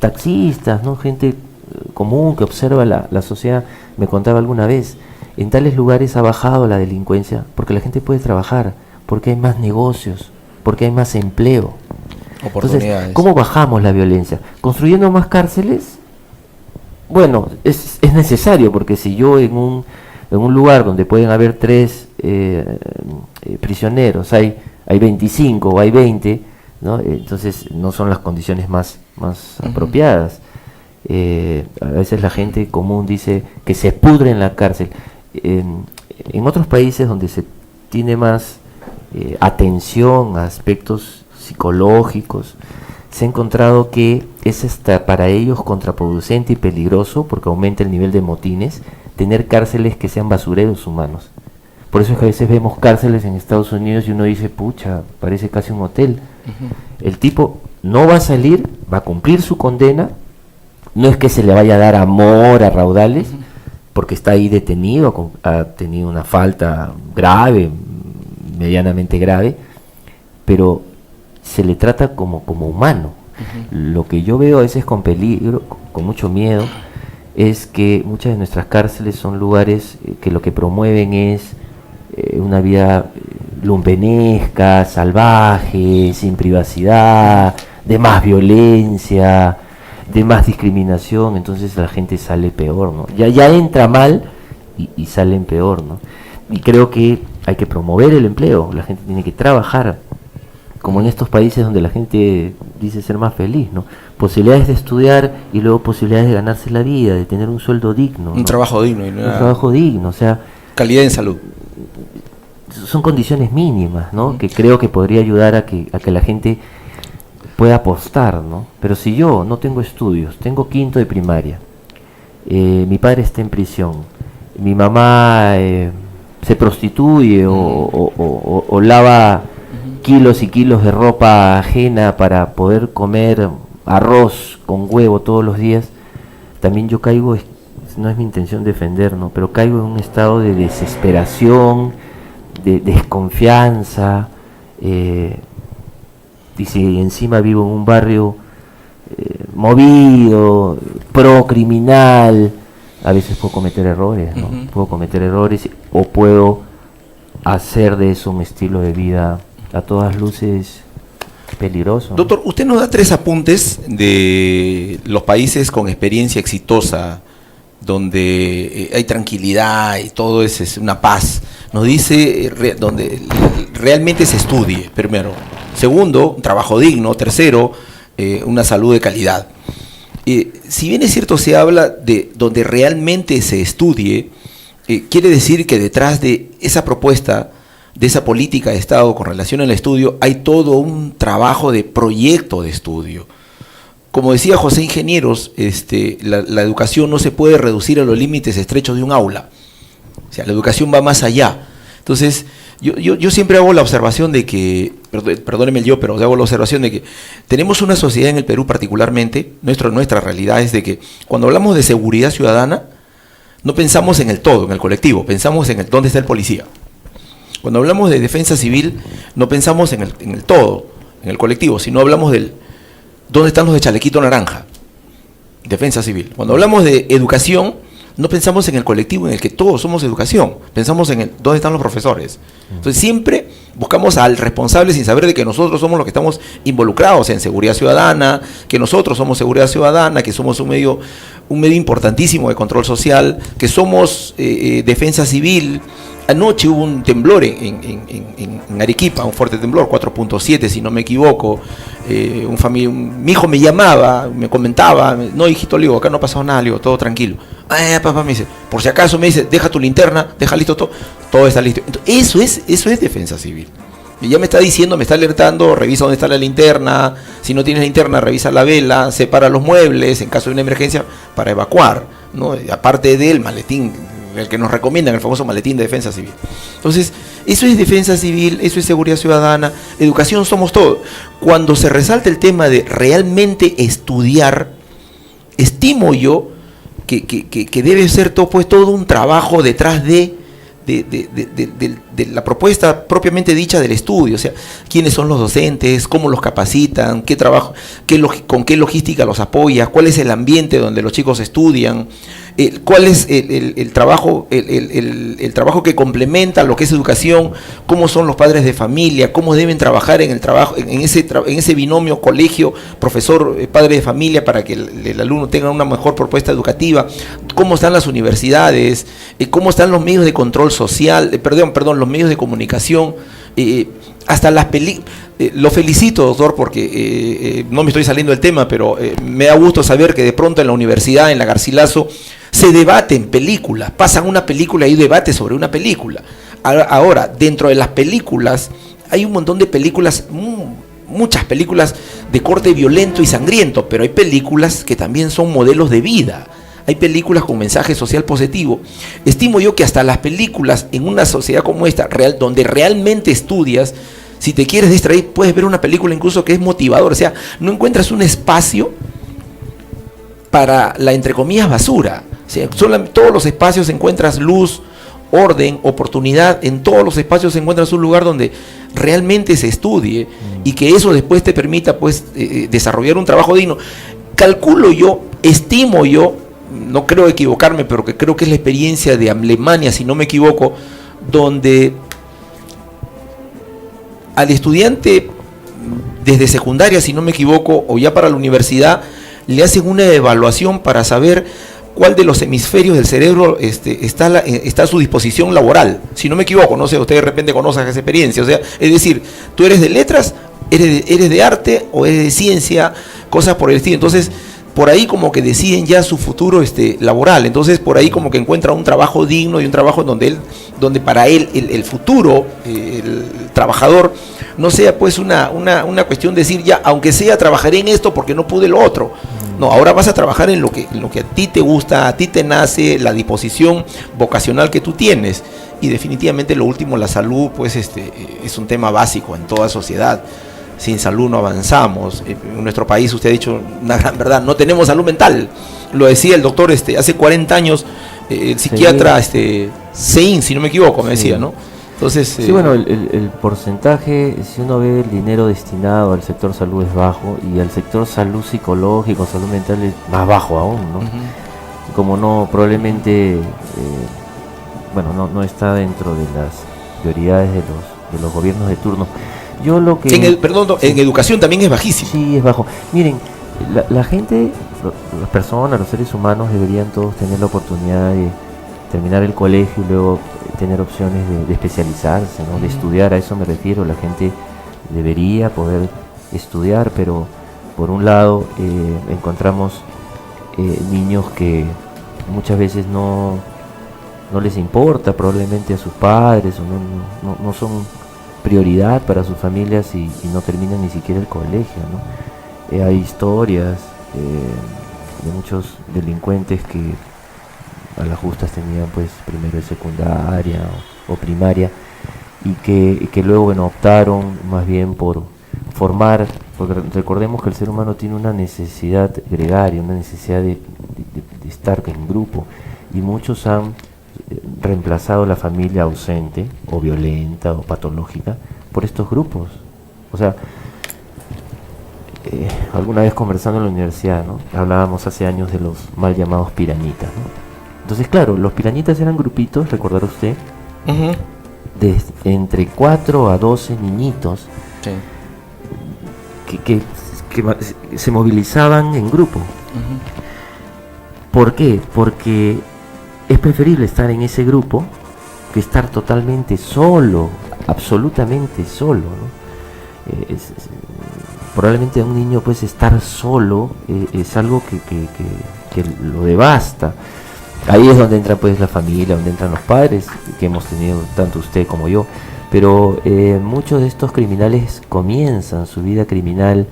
taxistas, ¿no? Gente común que observa la sociedad, me contaba alguna vez. En tales lugares ha bajado la delincuencia porque la gente puede trabajar, porque hay más negocios, porque hay más empleo. Entonces, ¿cómo bajamos la violencia? ¿Construyendo más cárceles? Bueno, es necesario, porque si yo en un lugar donde pueden haber 3 prisioneros, hay 25 o hay 20, ¿no? Entonces no son las condiciones más apropiadas. A veces la gente común dice que se pudre en la cárcel. En otros países donde se tiene más atención a aspectos psicológicos, se ha encontrado que es hasta para ellos contraproducente y peligroso, porque aumenta el nivel de motines, tener cárceles que sean basureros humanos. Por eso es que a veces vemos cárceles en Estados Unidos y uno dice, pucha, parece casi un hotel. El tipo no va a salir, va a cumplir su condena, no es que se le vaya a dar amor a raudales, porque está ahí detenido, ha tenido una falta grave, medianamente grave, pero se le trata como humano. Lo que yo veo a veces con peligro, con mucho miedo, es que muchas de nuestras cárceles son lugares que lo que promueven es una vida lumpenesca, salvaje, sin privacidad, de más violencia, de más discriminación. Entonces la gente sale peor, ¿no? Ya entra mal y salen peor, ¿no? Y creo que hay que promover el empleo, la gente tiene que trabajar, como en estos países donde la gente dice ser más feliz, ¿no? Posibilidades de estudiar y luego posibilidades de ganarse la vida, de tener un sueldo digno, Un ¿no? trabajo digno. Un trabajo digno, o sea... Calidad en salud. Son condiciones mínimas, ¿no? Que creo que podría ayudar a que la gente pueda apostar, ¿no? Pero si yo no tengo estudios, tengo 5º de primaria, mi padre está en prisión, mi mamá se prostituye o lava kilos y kilos de ropa ajena para poder comer arroz con huevo todos los días, también yo caigo, no es mi intención defender, ¿no? Pero caigo en un estado de desesperación, de desconfianza, y si encima vivo en un barrio movido, pro-criminal, a veces puedo cometer errores, ¿no? Puedo cometer errores o puedo hacer de eso un estilo de vida a todas luces peligroso, ¿no? Doctor, usted nos da 3 apuntes de los países con experiencia exitosa, donde hay tranquilidad y todo es una paz. Nos dice donde realmente se estudie, primero. Segundo, un trabajo digno. Tercero, una salud de calidad. Si bien es cierto, se habla de donde realmente se estudie, quiere decir que detrás de esa propuesta, de esa política de Estado con relación al estudio, hay todo un trabajo de proyecto de estudio. Como decía José Ingenieros, la educación no se puede reducir a los límites estrechos de un aula. O sea, la educación va más allá. Entonces, yo siempre hago la observación de que, perdóneme el yo, pero hago la observación de que tenemos una sociedad en el Perú particularmente, nuestra realidad es de que cuando hablamos de seguridad ciudadana, no pensamos en el todo, en el colectivo, pensamos en dónde está el policía. Cuando hablamos de defensa civil, no pensamos en el todo, en el colectivo, sino hablamos del dónde están los de chalequito naranja, defensa civil. Cuando hablamos de educación, no pensamos en el colectivo en el que todos somos educación, pensamos en dónde están los profesores. Entonces siempre buscamos al responsable sin saber de que nosotros somos los que estamos involucrados en seguridad ciudadana, que nosotros somos seguridad ciudadana, que somos un medio importantísimo de control social, que somos defensa civil. Anoche hubo un temblor en Arequipa, un fuerte temblor, 4.7 si no me equivoco. Mi hijo me llamaba, me comentaba, no hijito, le digo, acá no ha pasado nada, le digo, todo tranquilo. Papá me dice, por si acaso me dice, deja tu linterna, deja listo todo está listo. Entonces, eso es defensa civil. Y ya me está diciendo, me está alertando, revisa dónde está la linterna, si no tienes linterna, revisa la vela, separa los muebles en caso de una emergencia para evacuar, ¿no? Aparte del maletín, el que nos recomiendan, el famoso maletín de defensa civil. Entonces, eso es defensa civil, eso es seguridad ciudadana, educación somos todo. Cuando se resalta el tema de realmente estudiar, estimo yo que debe ser todo, pues, todo un trabajo detrás de la propuesta propiamente dicha del estudio, o sea, quiénes son los docentes, cómo los capacitan, qué trabajo, con qué logística los apoya, cuál es el ambiente donde los chicos estudian, cuál es el trabajo que complementa lo que es educación, cómo son los padres de familia, cómo deben trabajar en el trabajo, en ese binomio colegio, profesor, padre de familia, para que el alumno tenga una mejor propuesta educativa, cómo están las universidades, cómo están los medios de control social, los medios de comunicación, hasta las películas. Lo felicito, doctor, porque no me estoy saliendo del tema, pero me da gusto saber que de pronto en la universidad, en la Garcilaso, se debaten películas, pasan una película y hay debate sobre una película. Ahora, dentro de las películas, hay un montón de películas, muchas películas de corte violento y sangriento, pero hay películas que también son modelos de vida. Hay películas con mensaje social positivo. Estimo yo que hasta las películas en una sociedad como esta, donde realmente estudias, si te quieres distraer, puedes ver una película incluso que es motivadora. O sea, no encuentras un espacio para la, entre comillas, basura. O sea, todos los espacios encuentras luz, orden, oportunidad. En todos los espacios encuentras un lugar donde realmente se estudie y que eso después te permita, pues, desarrollar un trabajo digno. Calculo yo, estimo yo, no creo equivocarme, pero que creo que es la experiencia de Alemania, si no me equivoco, donde al estudiante desde secundaria, si no me equivoco, o ya para la universidad, le hacen una evaluación para saber cuál de los hemisferios del cerebro está a su disposición laboral. Si no me equivoco, no sé, usted de repente conoce esa experiencia. O sea, es decir, tú eres de letras, eres de arte o eres de ciencia, cosas por el estilo. Entonces, por ahí como que deciden ya su futuro laboral. Entonces, por ahí como que encuentra un trabajo digno y un trabajo donde para él el futuro, el trabajador, no sea pues una cuestión de decir ya, aunque sea trabajaré en esto porque no pude lo otro. No, ahora vas a trabajar en lo que a ti te gusta, a ti te nace, la disposición vocacional que tú tienes. Y definitivamente lo último, la salud, pues es un tema básico en toda sociedad. Sin salud no avanzamos. En nuestro país, usted ha dicho una gran verdad, no tenemos salud mental. Lo decía el doctor hace 40 años, el psiquiatra Sein, si no me equivoco, me decía, ¿no? Entonces, sí, bueno, el porcentaje, si uno ve el dinero destinado al sector salud es bajo, y al sector salud psicológico, salud mental es más bajo aún, ¿no? Uh-huh. Como no, probablemente, no está dentro de las prioridades de los gobiernos de turno. Yo lo que... en educación también es bajísimo. Sí, es bajo. Miren, la gente, las personas, los seres humanos deberían todos tener la oportunidad de terminar el colegio y luego tener opciones de especializarse, ¿no? De estudiar, a eso me refiero. La gente debería poder estudiar, pero por un lado encontramos niños que muchas veces no les importa probablemente a sus padres, o no son prioridad para sus familias y no terminan ni siquiera el colegio, ¿no? Hay historias de muchos delincuentes que a las justas tenían pues primero de secundaria o primaria y que luego optaron más bien por formar, porque recordemos que el ser humano tiene una necesidad gregaria, una necesidad de estar en grupo, y muchos han reemplazado la familia ausente o violenta o patológica por estos grupos. O sea, alguna vez conversando en la universidad, ¿no? Hablábamos hace años de los mal llamados pirañitas, ¿no? Entonces, claro, los pirañitas eran grupitos, recordará usted, uh-huh, de entre 4 a 12 niñitos, sí, que se movilizaban en grupo. Uh-huh. ¿Por qué? Porque es preferible estar en ese grupo que estar totalmente solo, absolutamente solo, ¿no? Probablemente a un niño pues estar solo es algo que lo devasta. Ahí es donde entra pues la familia, donde entran los padres, que hemos tenido tanto usted como yo. Pero muchos de estos criminales comienzan su vida criminal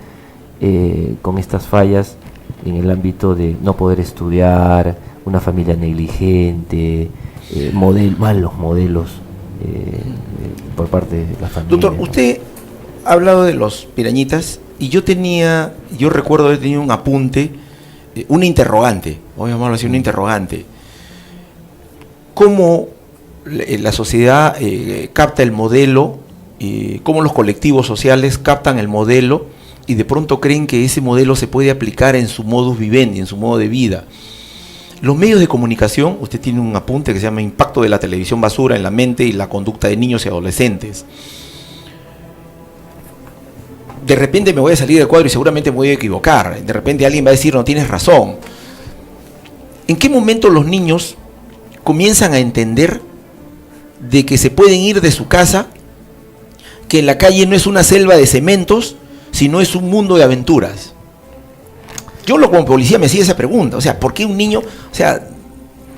con estas fallas en el ámbito de no poder estudiar, una familia negligente, malos modelos por parte de la familia. Doctor, usted ha hablado de los pirañitas y yo recuerdo haber tenido un apunte, una interrogante, voy a llamarlo así, una interrogante. ¿Cómo la sociedad capta el modelo, cómo los colectivos sociales captan el modelo y de pronto creen que ese modelo se puede aplicar en su modus vivendi, en su modo de vida? Los medios de comunicación, usted tiene un apunte que se llama Impacto de la televisión basura en la mente y la conducta de niños y adolescentes. De repente me voy a salir del cuadro y seguramente me voy a equivocar. De repente alguien va a decir, no tienes razón. ¿En qué momento los niños comienzan a entender de que se pueden ir de su casa, que la calle no es una selva de cementos, sino es un mundo de aventuras? Yo como policía me hacía esa pregunta, o sea, ¿por qué un niño,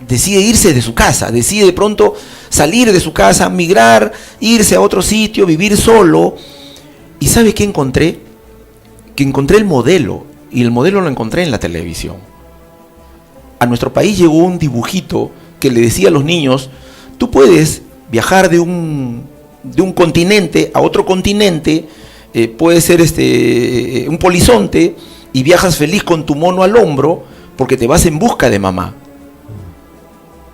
decide irse de su casa, decide de pronto salir de su casa, migrar, irse a otro sitio, vivir solo? ¿Y sabe qué encontré? Que encontré el modelo, y el modelo lo encontré en la televisión. A nuestro país llegó un dibujito que le decía a los niños, tú puedes viajar de un continente a otro continente, puede ser un polizonte, y viajas feliz con tu mono al hombro porque te vas en busca de mamá,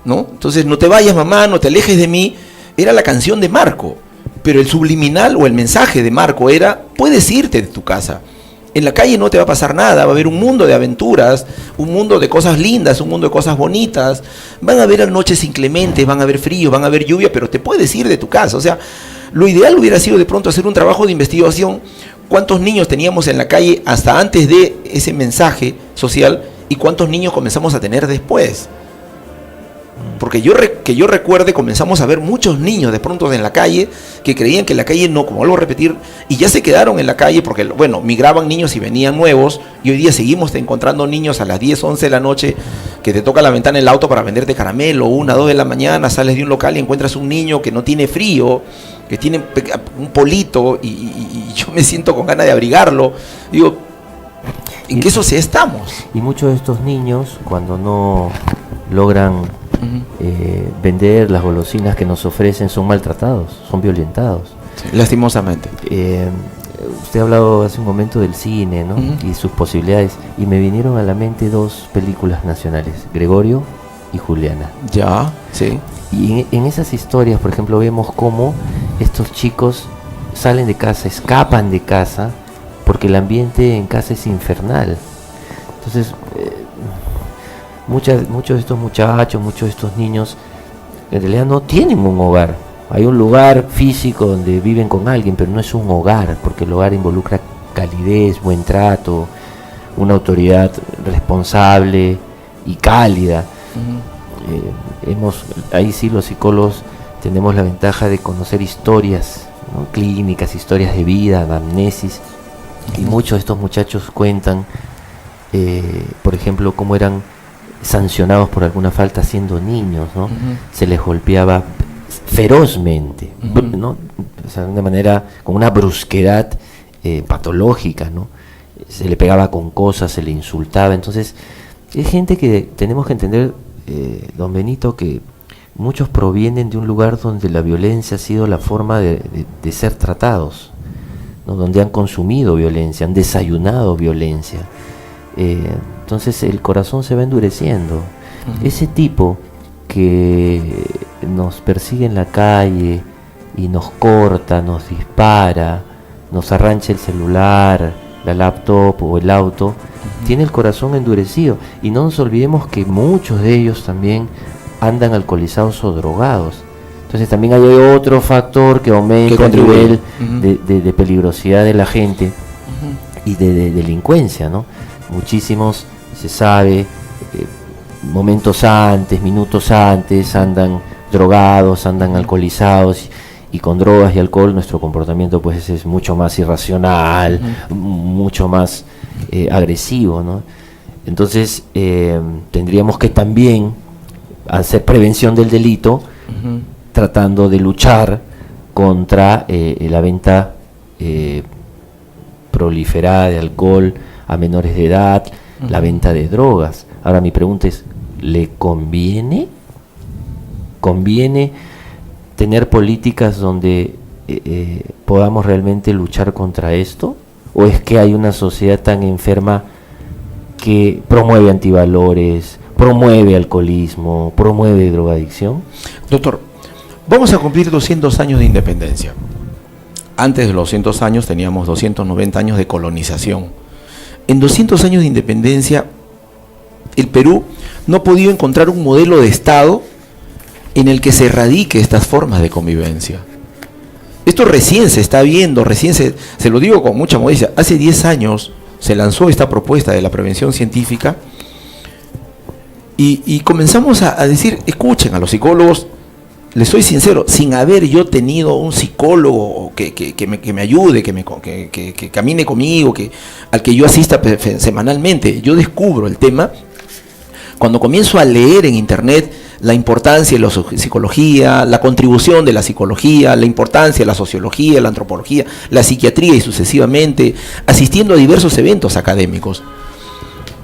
¿no? Entonces, no te vayas, mamá, no te alejes de mí. Era la canción de Marco, pero el subliminal o el mensaje de Marco era, puedes irte de tu casa. En la calle no te va a pasar nada, va a haber un mundo de aventuras, un mundo de cosas lindas, un mundo de cosas bonitas. Van a haber noches inclementes, van a haber frío, van a haber lluvia, pero te puedes ir de tu casa. O sea, lo ideal hubiera sido de pronto hacer un trabajo de investigación. ¿Cuántos niños teníamos en la calle hasta antes de ese mensaje social y cuántos niños comenzamos a tener después? Porque que yo recuerde, comenzamos a ver muchos niños de pronto en la calle que creían que la calle no, como vuelvo a repetir, y ya se quedaron en la calle porque, bueno, migraban niños y venían nuevos, y hoy día seguimos encontrando niños a las 10, 11 de la noche que te toca la ventana del auto para venderte caramelo, 1, 2 de la mañana, sales de un local y encuentras un niño que no tiene frío, que tiene un polito, y yo me siento con ganas de abrigarlo. Digo, ¿en qué sociedad estamos? Y muchos de estos niños, cuando no logran vender las golosinas que nos ofrecen, son maltratados, son violentados. Sí, lastimosamente. Usted ha hablado hace un momento del cine, ¿no? Y sus posibilidades, y me vinieron a la mente 2 películas nacionales, Gregorio y Juliana. Ya, sí. Y en esas historias, por ejemplo, vemos cómo estos chicos salen de casa, escapan de casa, porque el ambiente en casa es infernal. Entonces, muchos de estos muchachos, muchos de estos niños, en realidad no tienen un hogar. Hay un lugar físico donde viven con alguien, pero no es un hogar, porque el hogar involucra calidez, buen trato, una autoridad responsable y cálida. Ahí sí los psicólogos tenemos la ventaja de conocer historias, ¿no? Clínicas, historias de vida, anamnesis, y muchos de estos muchachos cuentan, por ejemplo, cómo eran sancionados por alguna falta siendo niños, ¿no? Se les golpeaba ferozmente, ¿no? O sea, de una manera, con una brusquedad patológica, ¿no? Se le pegaba con cosas, se le insultaba. Entonces, es gente que tenemos que entender, don Benito, que muchos provienen de un lugar donde la violencia ha sido la forma de ser tratados, ¿no? Donde han consumido violencia, han desayunado violencia. Entonces el corazón se va endureciendo. Ese tipo que nos persigue en la calle y nos corta, nos dispara, nos arrancha el celular, la laptop o el auto, tiene el corazón endurecido. Y no nos olvidemos que muchos de ellos también andan alcoholizados o drogados. Entonces también hay otro factor que aumenta el nivel de peligrosidad de la gente y de delincuencia, ¿no? Muchísimos, se sabe, momentos antes, minutos antes, andan drogados, andan alcoholizados, y con drogas y alcohol nuestro comportamiento pues es mucho más irracional, mucho más agresivo, ¿no? Entonces tendríamos que también hacer prevención del delito, tratando de luchar contra la venta proliferada de alcohol a menores de edad, la venta de drogas. Ahora mi pregunta es, ¿le conviene tener políticas donde podamos realmente luchar contra esto? ¿O es que hay una sociedad tan enferma que promueve antivalores, promueve alcoholismo, promueve drogadicción? Doctor, vamos a cumplir 200 años de independencia. Antes de los 200 años teníamos 290 años de colonización. En 200 años de independencia, el Perú no ha podido encontrar un modelo de Estado en el que se erradique estas formas de convivencia. Esto recién se está viendo, se lo digo con mucha modestia, hace 10 años se lanzó esta propuesta de la prevención científica y comenzamos a decir, escuchen a los psicólogos, les soy sincero, sin haber yo tenido un psicólogo que me ayude, que camine conmigo, al que yo asista semanalmente, yo descubro el tema cuando comienzo a leer en internet la importancia de la psicología, la contribución de la psicología, la importancia de la sociología, la antropología, la psiquiatría y sucesivamente, asistiendo a diversos eventos académicos.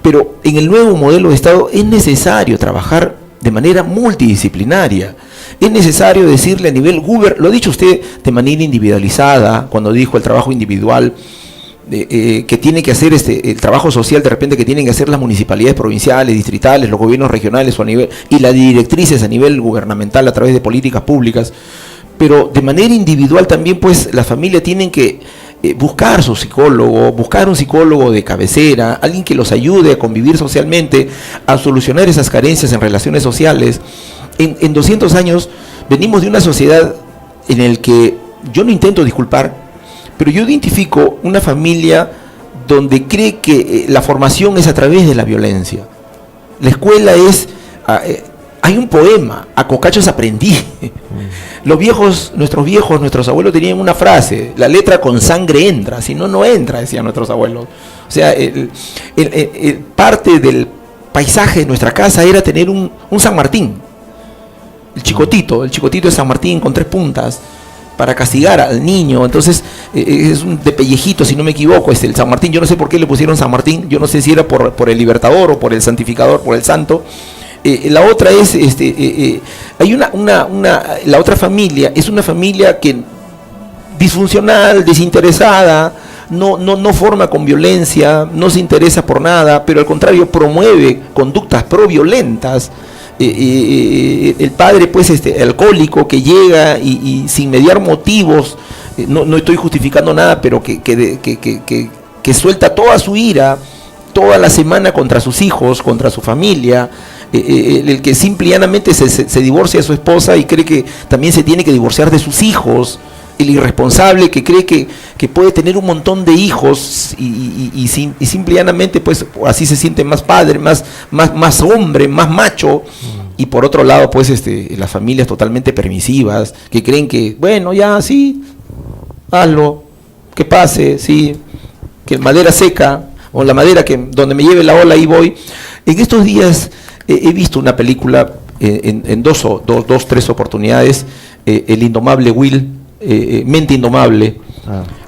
Pero en el nuevo modelo de Estado es necesario trabajar de manera multidisciplinaria. Es necesario decirle a nivel lo ha dicho usted de manera individualizada, cuando dijo el trabajo individual, que tiene que hacer el trabajo social de repente que tienen que hacer las municipalidades provinciales, distritales, los gobiernos regionales y las directrices a nivel gubernamental a través de políticas públicas, pero de manera individual también pues las familias tienen que buscar su psicólogo, buscar un psicólogo de cabecera, alguien que los ayude a convivir socialmente, a solucionar esas carencias en relaciones sociales. En 200 años venimos de una sociedad en el que yo no intento disculpar, pero yo identifico una familia donde cree que la formación es a través de la violencia. La escuela es... hay un poema, a cocachos aprendí. Nuestros abuelos tenían una frase, la letra con sangre entra, si no, no entra, decían nuestros abuelos. O sea, parte del paisaje de nuestra casa era tener un San Martín. El chicotito de San Martín con 3 puntas, para castigar al niño. Entonces es de pellejito, si no me equivoco, el San Martín. Yo no sé por qué le pusieron San Martín, yo no sé si era por el libertador o por el santificador, por el santo. La otra es, hay la otra familia, es una familia que disfuncional, desinteresada, no forma con violencia, no se interesa por nada, pero al contrario promueve conductas pro-violentas. El padre pues alcohólico que llega y sin mediar motivos, no estoy justificando nada, pero que suelta toda su ira toda la semana contra sus hijos, contra su familia, el que simple y llanamente se divorcia de su esposa y cree que también se tiene que divorciar de sus hijos, el irresponsable que cree que puede tener un montón de hijos y simple y llanamente pues así se siente más padre, más hombre, más macho. Y por otro lado pues las familias totalmente permisivas que creen que bueno ya sí, hazlo, que pase, sí, que madera seca o la madera que donde me lleve la ola ahí voy. En estos días he visto una película en tres oportunidades, El Indomable Will, Mente Indomable,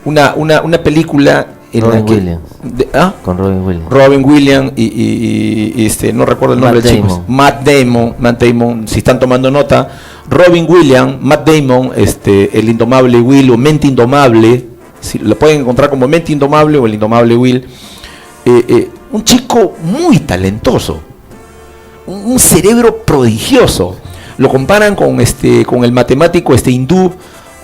una película en Robin la que Williams. Con Robin Williams. Robin Williams y no recuerdo el nombre del chico. Matt Damon, si están tomando nota, Robin Williams, Matt Damon, El Indomable Will o Mente Indomable, si lo pueden encontrar como Mente Indomable o El Indomable Will. Un chico muy talentoso, un cerebro prodigioso. Lo comparan con el matemático hindú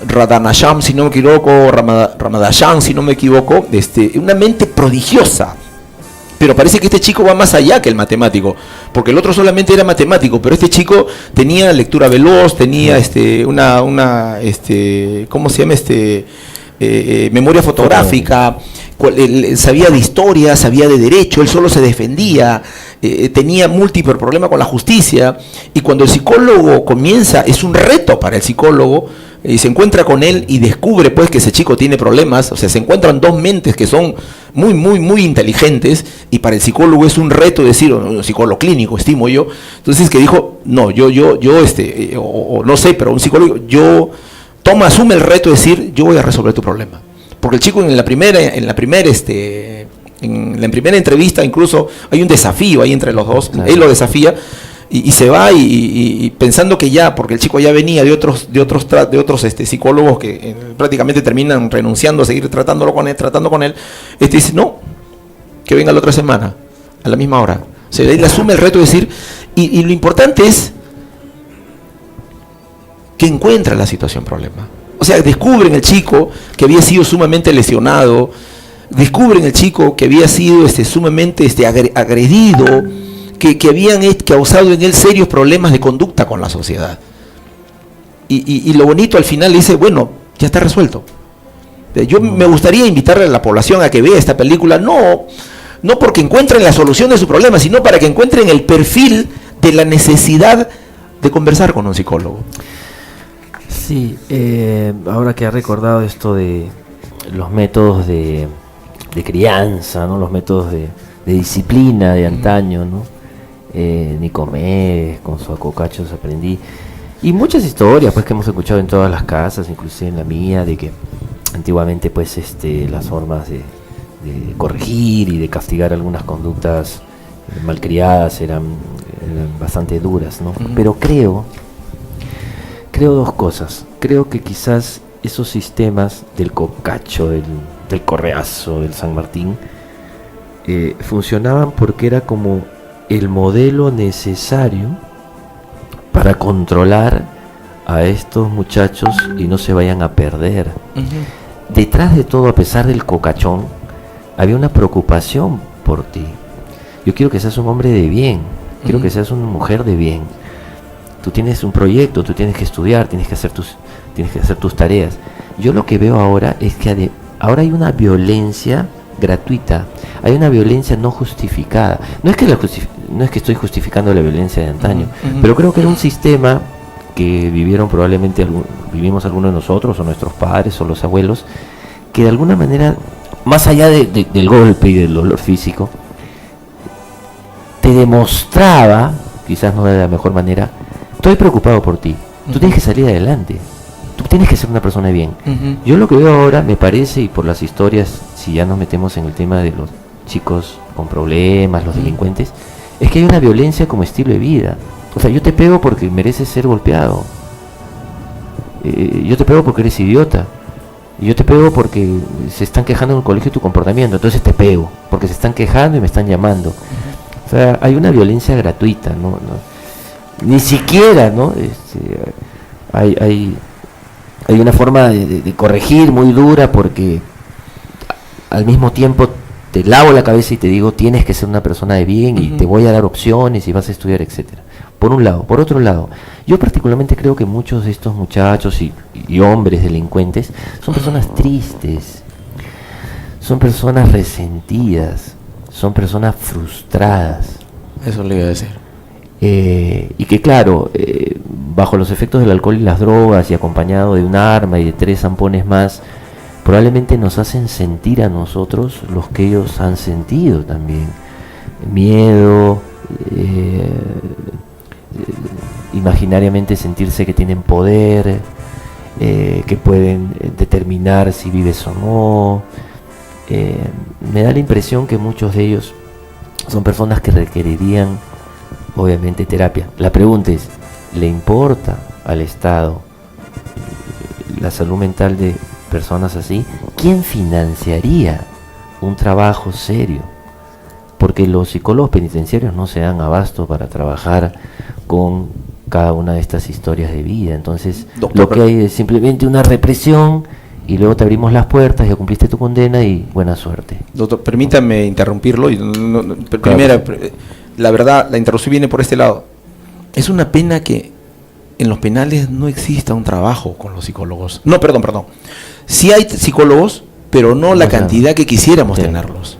Radhanasham, si no me equivoco, Ramadashan, si no me equivoco, una mente prodigiosa. Pero parece que este chico va más allá que el matemático, porque el otro solamente era matemático, pero este chico tenía lectura veloz, tenía ¿cómo se llama? Memoria fotográfica, sabía de historia, sabía de derecho, él solo se defendía, tenía múltiples problemas con la justicia, y cuando el psicólogo comienza, es un reto para el psicólogo, y se encuentra con él y descubre pues que ese chico tiene problemas, o sea, se encuentran dos mentes que son muy, muy, muy inteligentes, y para el psicólogo es un reto decir, un psicólogo clínico, estimo yo, entonces que dijo, no, yo no sé, pero un psicólogo, yo asume el reto de decir, yo voy a resolver tu problema. Porque el chico en la primera entrevista incluso hay un desafío ahí entre los dos, claro. Él lo desafía y se va y pensando que ya, porque el chico ya venía de otros psicólogos que prácticamente terminan renunciando a seguir tratando con él, dice, no, que venga la otra semana, a la misma hora. O sea, él asume el reto de decir, y lo importante es que encuentra la situación problema. O sea, descubren el chico que había sido sumamente lesionado, descubren el chico que había sido sumamente agredido, que habían causado en él serios problemas de conducta con la sociedad. Y lo bonito al final dice, bueno, ya está resuelto. Yo me gustaría invitarle a la población a que vea esta película, no porque encuentren la solución de su problema, sino para que encuentren el perfil de la necesidad de conversar con un psicólogo. Sí, ahora que ha recordado esto de los métodos de crianza, ¿no? Los métodos de disciplina de antaño, ¿no? Nicomés, con su acocachos aprendí. Y muchas historias pues que hemos escuchado en todas las casas, inclusive en la mía, de que antiguamente pues las formas de corregir y de castigar algunas conductas malcriadas eran bastante duras, ¿no? Pero creo dos cosas. Creo que quizás esos sistemas del cocacho, del correazo, del San Martín, funcionaban porque era como el modelo necesario para controlar a estos muchachos y no se vayan a perder. Detrás de todo, a pesar del cocachón, había una preocupación por ti. Yo quiero que seas un hombre de bien, quiero que seas una mujer de bien. Tú tienes un proyecto, tú tienes que estudiar, tienes que hacer tus tareas. Yo lo que veo ahora es que ahora hay una violencia gratuita, hay una violencia no justificada. No es que estoy justificando la violencia de antaño, pero creo que era un sistema que vivimos algunos de nosotros, o nuestros padres, o los abuelos, que de alguna manera, más allá del golpe y del dolor físico, te demostraba, quizás no de la mejor manera, estoy preocupado por ti, tú tienes que salir adelante, tú tienes que ser una persona de bien. Yo lo que veo ahora, me parece, y por las historias, si ya nos metemos en el tema de los chicos con problemas, los delincuentes, es que hay una violencia como estilo de vida. O sea, yo te pego porque mereces ser golpeado, yo te pego porque eres idiota, yo te pego porque se están quejando en el colegio de tu comportamiento, entonces te pego porque se están quejando y me están llamando. O sea, hay una violencia gratuita, ¿no? Ni siquiera, ¿no? Hay una forma de corregir muy dura, porque al mismo tiempo te lavo la cabeza y te digo, tienes que ser una persona de bien y te voy a dar opciones y vas a estudiar, etcétera. Por un lado. Por otro lado, yo particularmente creo que muchos de estos muchachos y hombres delincuentes son personas tristes, son personas resentidas, son personas frustradas. Eso le iba a decir. Y que claro, bajo los efectos del alcohol y las drogas, y acompañado de un arma y de 3 zampones más, probablemente nos hacen sentir a nosotros los que ellos han sentido también. Miedo, imaginariamente sentirse que tienen poder, que pueden determinar si vives o no. Me da la impresión que muchos de ellos son personas que requerirían obviamente terapia. La pregunta es, ¿le importa al Estado la salud mental de personas así? ¿Quién financiaría un trabajo serio? Porque los psicólogos penitenciarios no se dan abasto para trabajar con cada una de estas historias de vida. Entonces, doctor, lo que hay es simplemente una represión, y luego te abrimos las puertas, ya cumpliste tu condena y buena suerte. Doctor, permítame interrumpirlo. Primera, la verdad, la interrupción viene por este lado. Es una pena que en los penales no exista un trabajo con los psicólogos. No, perdón. Sí hay psicólogos, pero no la cantidad que quisiéramos tenerlos.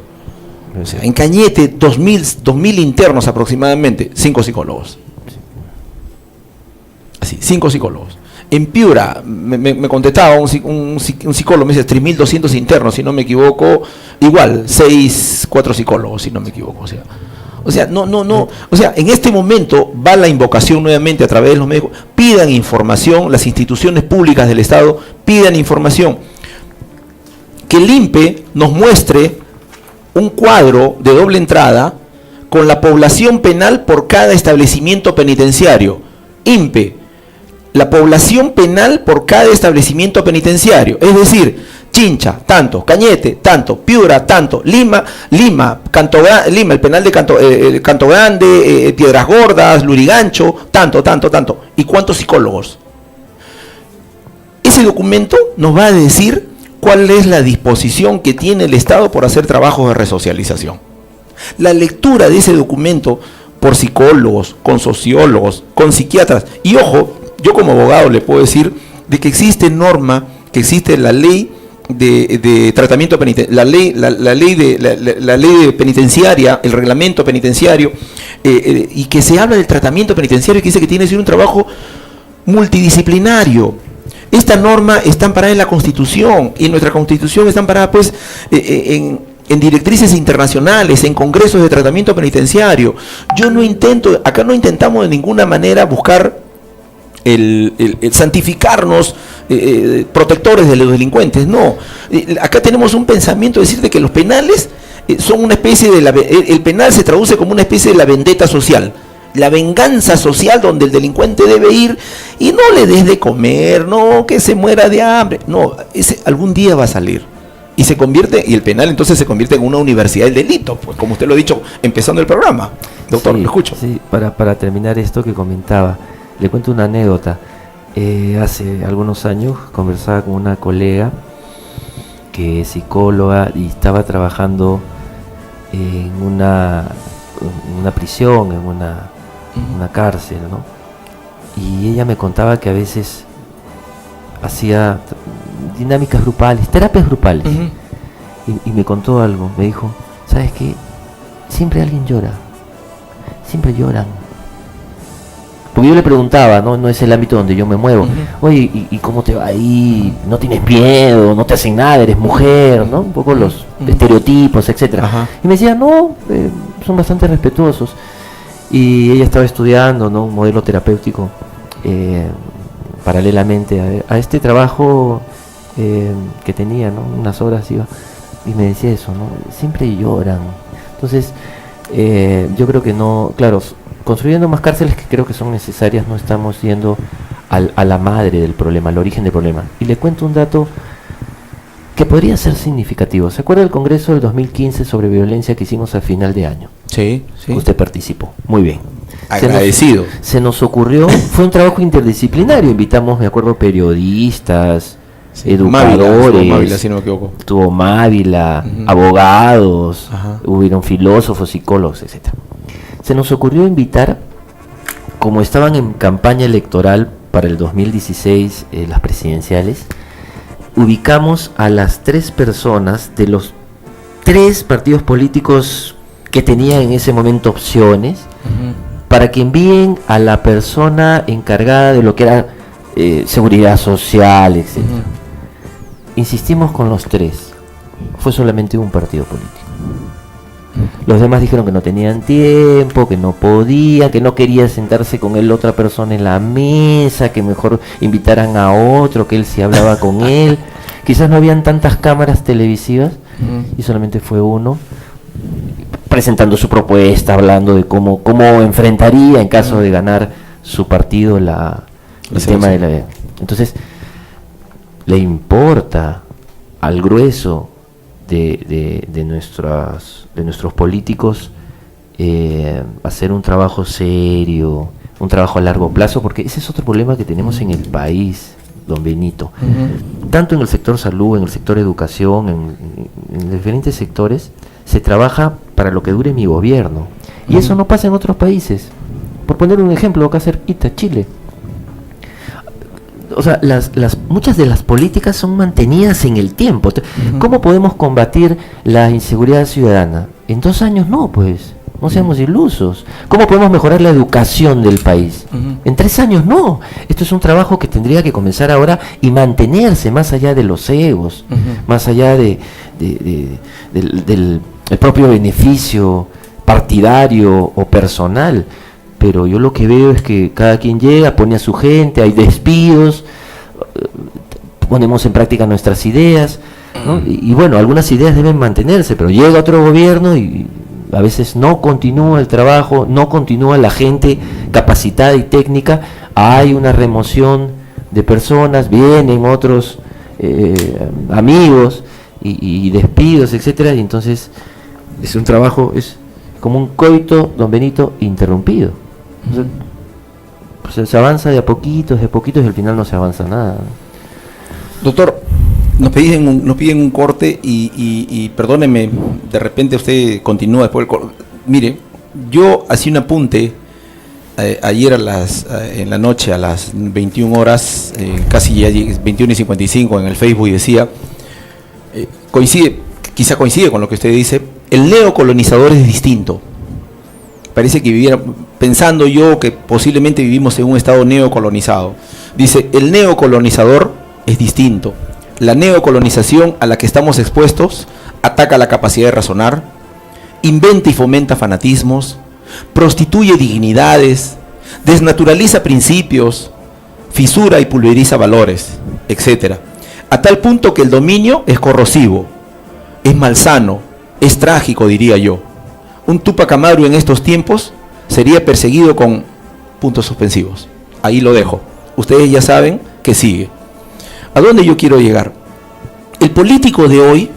O sea, en Cañete, 2000 internos aproximadamente, 5 psicólogos. Así, 5 psicólogos. En Piura, me contestaba un psicólogo, me dice 3.200 internos, si no me equivoco, igual, 4 psicólogos, si no me equivoco. O O sea, no. O sea, en este momento va la invocación nuevamente a través de los medios. Pidan información, las instituciones públicas del Estado pidan información. Que el INPE nos muestre un cuadro de doble entrada con la población penal por cada establecimiento penitenciario. INPE, la población penal por cada establecimiento penitenciario. Es decir, Chincha, tanto, Cañete, tanto, Piura, tanto, Lima, Lima, el penal de Canto Grande, Piedras Gordas, Lurigancho, tanto. ¿Y cuántos psicólogos? Ese documento nos va a decir cuál es la disposición que tiene el Estado por hacer trabajos de resocialización. La lectura de ese documento por psicólogos, con sociólogos, con psiquiatras, y ojo, yo como abogado le puedo decir de que existe norma, que existe la ley de tratamiento penitenciario, la ley penitenciaria, el reglamento penitenciario, y que se habla del tratamiento penitenciario, que dice que tiene que ser un trabajo multidisciplinario. Esta norma está amparada en la Constitución, y en nuestra Constitución está amparada pues en directrices internacionales, en congresos de tratamiento penitenciario. Acá no intentamos de ninguna manera buscar el santificarnos protectores de los delincuentes, no. Acá tenemos un pensamiento de decir de que los penales son una especie el penal se traduce como una especie de la vendetta social, la venganza social, donde el delincuente debe ir y no le des de comer, no, que se muera de hambre, no, ese algún día va a salir. Y el penal entonces se convierte en una universidad del delito, pues como usted lo ha dicho empezando el programa. Doctor, sí, lo escucho. Sí, para terminar esto que comentaba, le cuento una anécdota. Hace algunos años conversaba con una colega que es psicóloga y estaba trabajando en una prisión, en una cárcel, ¿no? Y ella me contaba que a veces hacía dinámicas grupales, terapias grupales. Y me contó algo, me dijo, ¿sabes qué? Siempre alguien llora, siempre lloran. Porque yo le preguntaba, no es el ámbito donde yo me muevo. Oye, ¿y cómo te va ahí? ¿No tienes miedo? ¿No te hacen nada? ¿Eres mujer? ¿No? Un poco los estereotipos, etcétera. Y me decía, no, son bastante respetuosos. Y ella estaba estudiando, ¿no? Un modelo terapéutico paralelamente a este trabajo que tenía, ¿no? Unas horas iba y me decía eso, ¿no? Siempre lloran. Entonces, yo creo que no, claro, construyendo más cárceles que creo que son necesarias, no estamos yendo a la madre del problema, al origen del problema. Y le cuento un dato que podría ser significativo. ¿Se acuerda del Congreso del 2015 sobre violencia que hicimos al final de año? Sí. Usted participó. Muy bien. Agradecido. Se nos ocurrió, fue un trabajo interdisciplinario. Invitamos, me acuerdo, periodistas, educadores. Mávila, si no me equivoco. Tuvo Mávila, abogados, hubieron filósofos, psicólogos, etcétera. Se nos ocurrió invitar, como estaban en campaña electoral para el 2016, las presidenciales, ubicamos a las 3 personas de los 3 partidos políticos que tenían en ese momento opciones, para que envíen a la persona encargada de lo que era seguridad social, etc. Insistimos con los 3, fue solamente un partido político. Los demás dijeron que no tenían tiempo, que no podían, que no quería sentarse con él otra persona en la mesa, que mejor invitaran a otro, que él sí hablaba con él. Quizás no habían tantas cámaras televisivas y solamente fue uno presentando su propuesta, hablando de cómo enfrentaría en caso de ganar su partido el tema de la... Entonces, le importa al grueso de nuestros políticos hacer un trabajo serio, un trabajo a largo plazo, porque ese es otro problema que tenemos en el país, don Benito. Tanto en el sector salud, en el sector educación, en diferentes sectores, se trabaja para lo que dure mi gobierno. Y eso no pasa en otros países. Por poner un ejemplo, acá cerquita, Chile. O sea, muchas de las políticas son mantenidas en el tiempo. ¿Cómo podemos combatir la inseguridad ciudadana? En 2 años no, pues. No seamos ilusos. ¿Cómo podemos mejorar la educación del país? En 3 años no. Esto es un trabajo que tendría que comenzar ahora y mantenerse más allá de los egos, más allá del propio beneficio partidario o personal, pero yo lo que veo es que cada quien llega, pone a su gente, hay despidos, ponemos en práctica nuestras ideas, ¿no? Y bueno, algunas ideas deben mantenerse, pero llega otro gobierno y a veces no continúa el trabajo, no continúa la gente capacitada y técnica, hay una remoción de personas, vienen otros amigos y despidos, etcétera, y entonces es un trabajo, es como un coito, don Benito, interrumpido. O sea, pues se avanza de a poquitos y al final no se avanza nada. Doctor, nos piden un corte y perdóneme, de repente usted continúa después del corte. Mire, yo hacía un apunte ayer en la noche a las 21 horas, casi ya 21:55 en el Facebook, y decía, quizá coincide con lo que usted dice, el neocolonizador es distinto. Parece que pensando yo que posiblemente vivimos en un estado neocolonizado. Dice, el neocolonizador es distinto. La neocolonización a la que estamos expuestos ataca la capacidad de razonar, inventa y fomenta fanatismos, prostituye dignidades, desnaturaliza principios, fisura y pulveriza valores, etc. A tal punto que el dominio es corrosivo, es malsano, es trágico, diría yo. Un Túpac Amaru en estos tiempos sería perseguido con puntos suspensivos. Ahí lo dejo. Ustedes ya saben que sigue. ¿A dónde yo quiero llegar? El político de hoy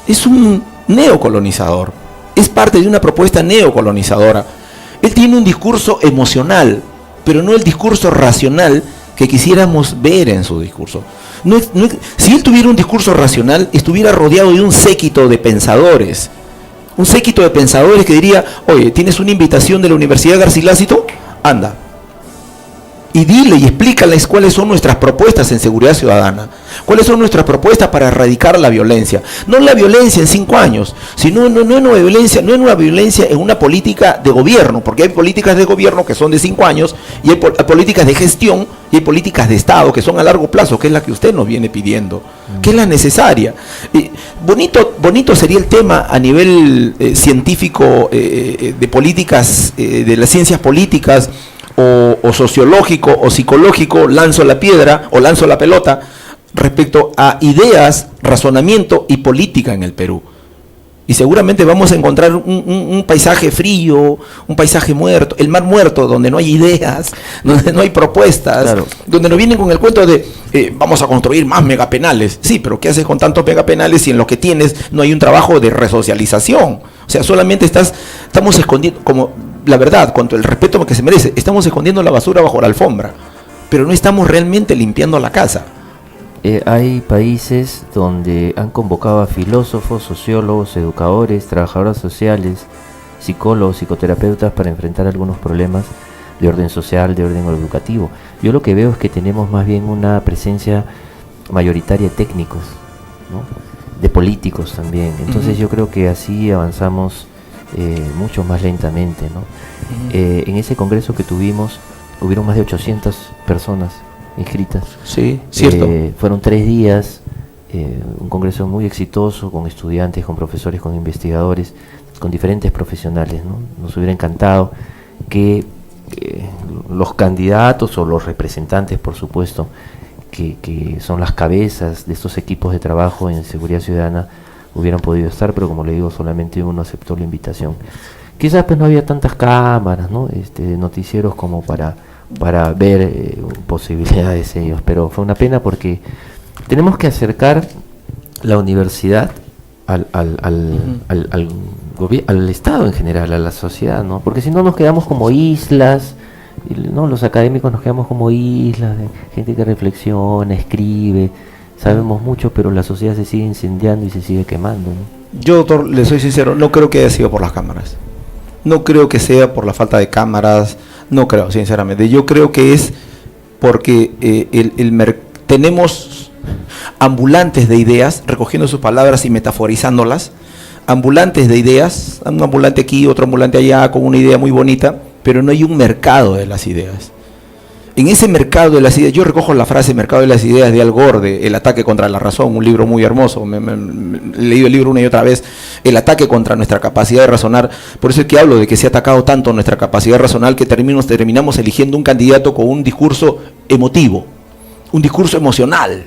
es un neocolonizador. Es parte de una propuesta neocolonizadora. Él tiene un discurso emocional, pero no el discurso racional que quisiéramos ver en su discurso. Si él tuviera un discurso racional, estuviera rodeado de un séquito de pensadores. Un séquito de pensadores que diría, oye, ¿tienes una invitación de la Universidad Garcilácito? Anda. Y dile y explícales cuáles son nuestras propuestas en seguridad ciudadana, cuáles son nuestras propuestas para erradicar la violencia. No la violencia en 5 años, sino no es una violencia en una política de gobierno, porque hay políticas de gobierno que son de 5 años, y hay políticas de gestión, y hay políticas de Estado que son a largo plazo, que es la que usted nos viene pidiendo, que es la necesaria. Bonito sería el tema a nivel científico, de políticas, de las ciencias políticas, o sociológico o psicológico, lanzo la piedra o lanzo la pelota respecto a ideas, razonamiento y política en el Perú. Y seguramente vamos a encontrar un paisaje frío, un paisaje muerto, el mar muerto, donde no hay ideas, donde no hay propuestas, claro, donde nos vienen con el cuento de vamos a construir más megapenales. Sí, pero ¿qué haces con tantos megapenales si en lo que tienes no hay un trabajo de resocialización? O sea, solamente estamos escondiendo, como la verdad, con el respeto que se merece, estamos escondiendo la basura bajo la alfombra, pero no estamos realmente limpiando la casa. Hay países donde han convocado a filósofos, sociólogos, educadores, trabajadoras sociales, psicólogos, psicoterapeutas para enfrentar algunos problemas de orden social, de orden educativo. Yo lo que veo es que tenemos más bien una presencia mayoritaria de técnicos, ¿no? De políticos también. Entonces yo creo que así avanzamos mucho más lentamente, ¿no? En ese congreso que tuvimos hubieron más de 800 personas inscritas. Sí, cierto. Fueron 3 días, un congreso muy exitoso, con estudiantes, con profesores, con investigadores, con diferentes profesionales, ¿no? Nos hubiera encantado que los candidatos o los representantes, por supuesto, que son las cabezas de estos equipos de trabajo en seguridad ciudadana, hubieran podido estar, pero como le digo, solamente uno aceptó la invitación. Quizás pues no había tantas cámaras, ¿no? Noticieros como para ver posibilidades ellos, pero fue una pena porque tenemos que acercar la universidad al Estado en general, a la sociedad, ¿no? Porque si no nos quedamos como islas, ¿no? Los académicos nos quedamos como islas de gente que reflexiona, escribe, sabemos mucho, pero la sociedad se sigue incendiando y se sigue quemando, ¿no? Yo, doctor, le soy sincero, no creo que haya sido por las cámaras. No creo que sea por la falta de cámaras, no creo, sinceramente. Yo creo que es porque tenemos ambulantes de ideas, recogiendo sus palabras y metaforizándolas, ambulantes de ideas, un ambulante aquí, otro ambulante allá, con una idea muy bonita, pero no hay un mercado de las ideas. En ese mercado de las ideas, yo recojo la frase mercado de las ideas de Al Gore, de El ataque contra la razón, un libro muy hermoso, he leído el libro una y otra vez, el ataque contra nuestra capacidad de razonar. Por eso es que hablo de que se ha atacado tanto nuestra capacidad racional que terminamos eligiendo un candidato con un discurso emotivo, un discurso emocional.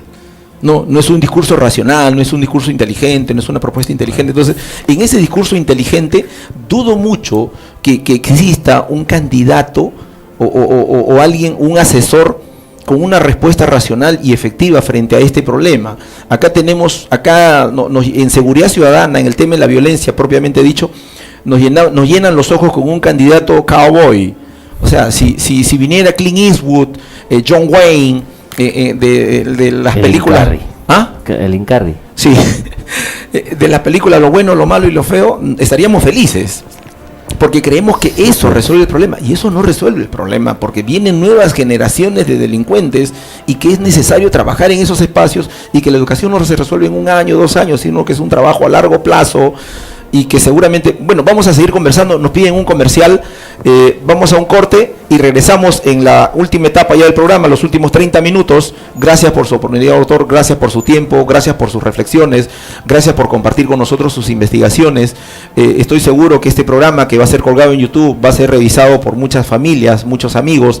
No es un discurso racional, no es un discurso inteligente, no es una propuesta inteligente. Entonces, en ese discurso inteligente, dudo mucho que exista un candidato o alguien, un asesor con una respuesta racional y efectiva frente a este problema. Acá tenemos, en seguridad ciudadana, en el tema de la violencia propiamente dicho, nos llenan los ojos con un candidato cowboy. O sea, si viniera Clint Eastwood, John Wayne, de las películas... Incarri. ¿Ah? El Incarri. Sí, de las películas Lo Bueno, Lo Malo y Lo Feo, estaríamos felices. Porque creemos que eso resuelve el problema, y eso no resuelve el problema, porque vienen nuevas generaciones de delincuentes y que es necesario trabajar en esos espacios, y que la educación no se resuelve en 1 año, 2 años, sino que es un trabajo a largo plazo, y que seguramente, bueno, vamos a seguir conversando, nos piden un comercial, vamos a un corte y regresamos en la última etapa ya del programa, los últimos 30 minutos. Gracias por su oportunidad, doctor, gracias por su tiempo, gracias por sus reflexiones, gracias por compartir con nosotros sus investigaciones. Estoy seguro que este programa, que va a ser colgado en YouTube, va a ser revisado por muchas familias, muchos amigos.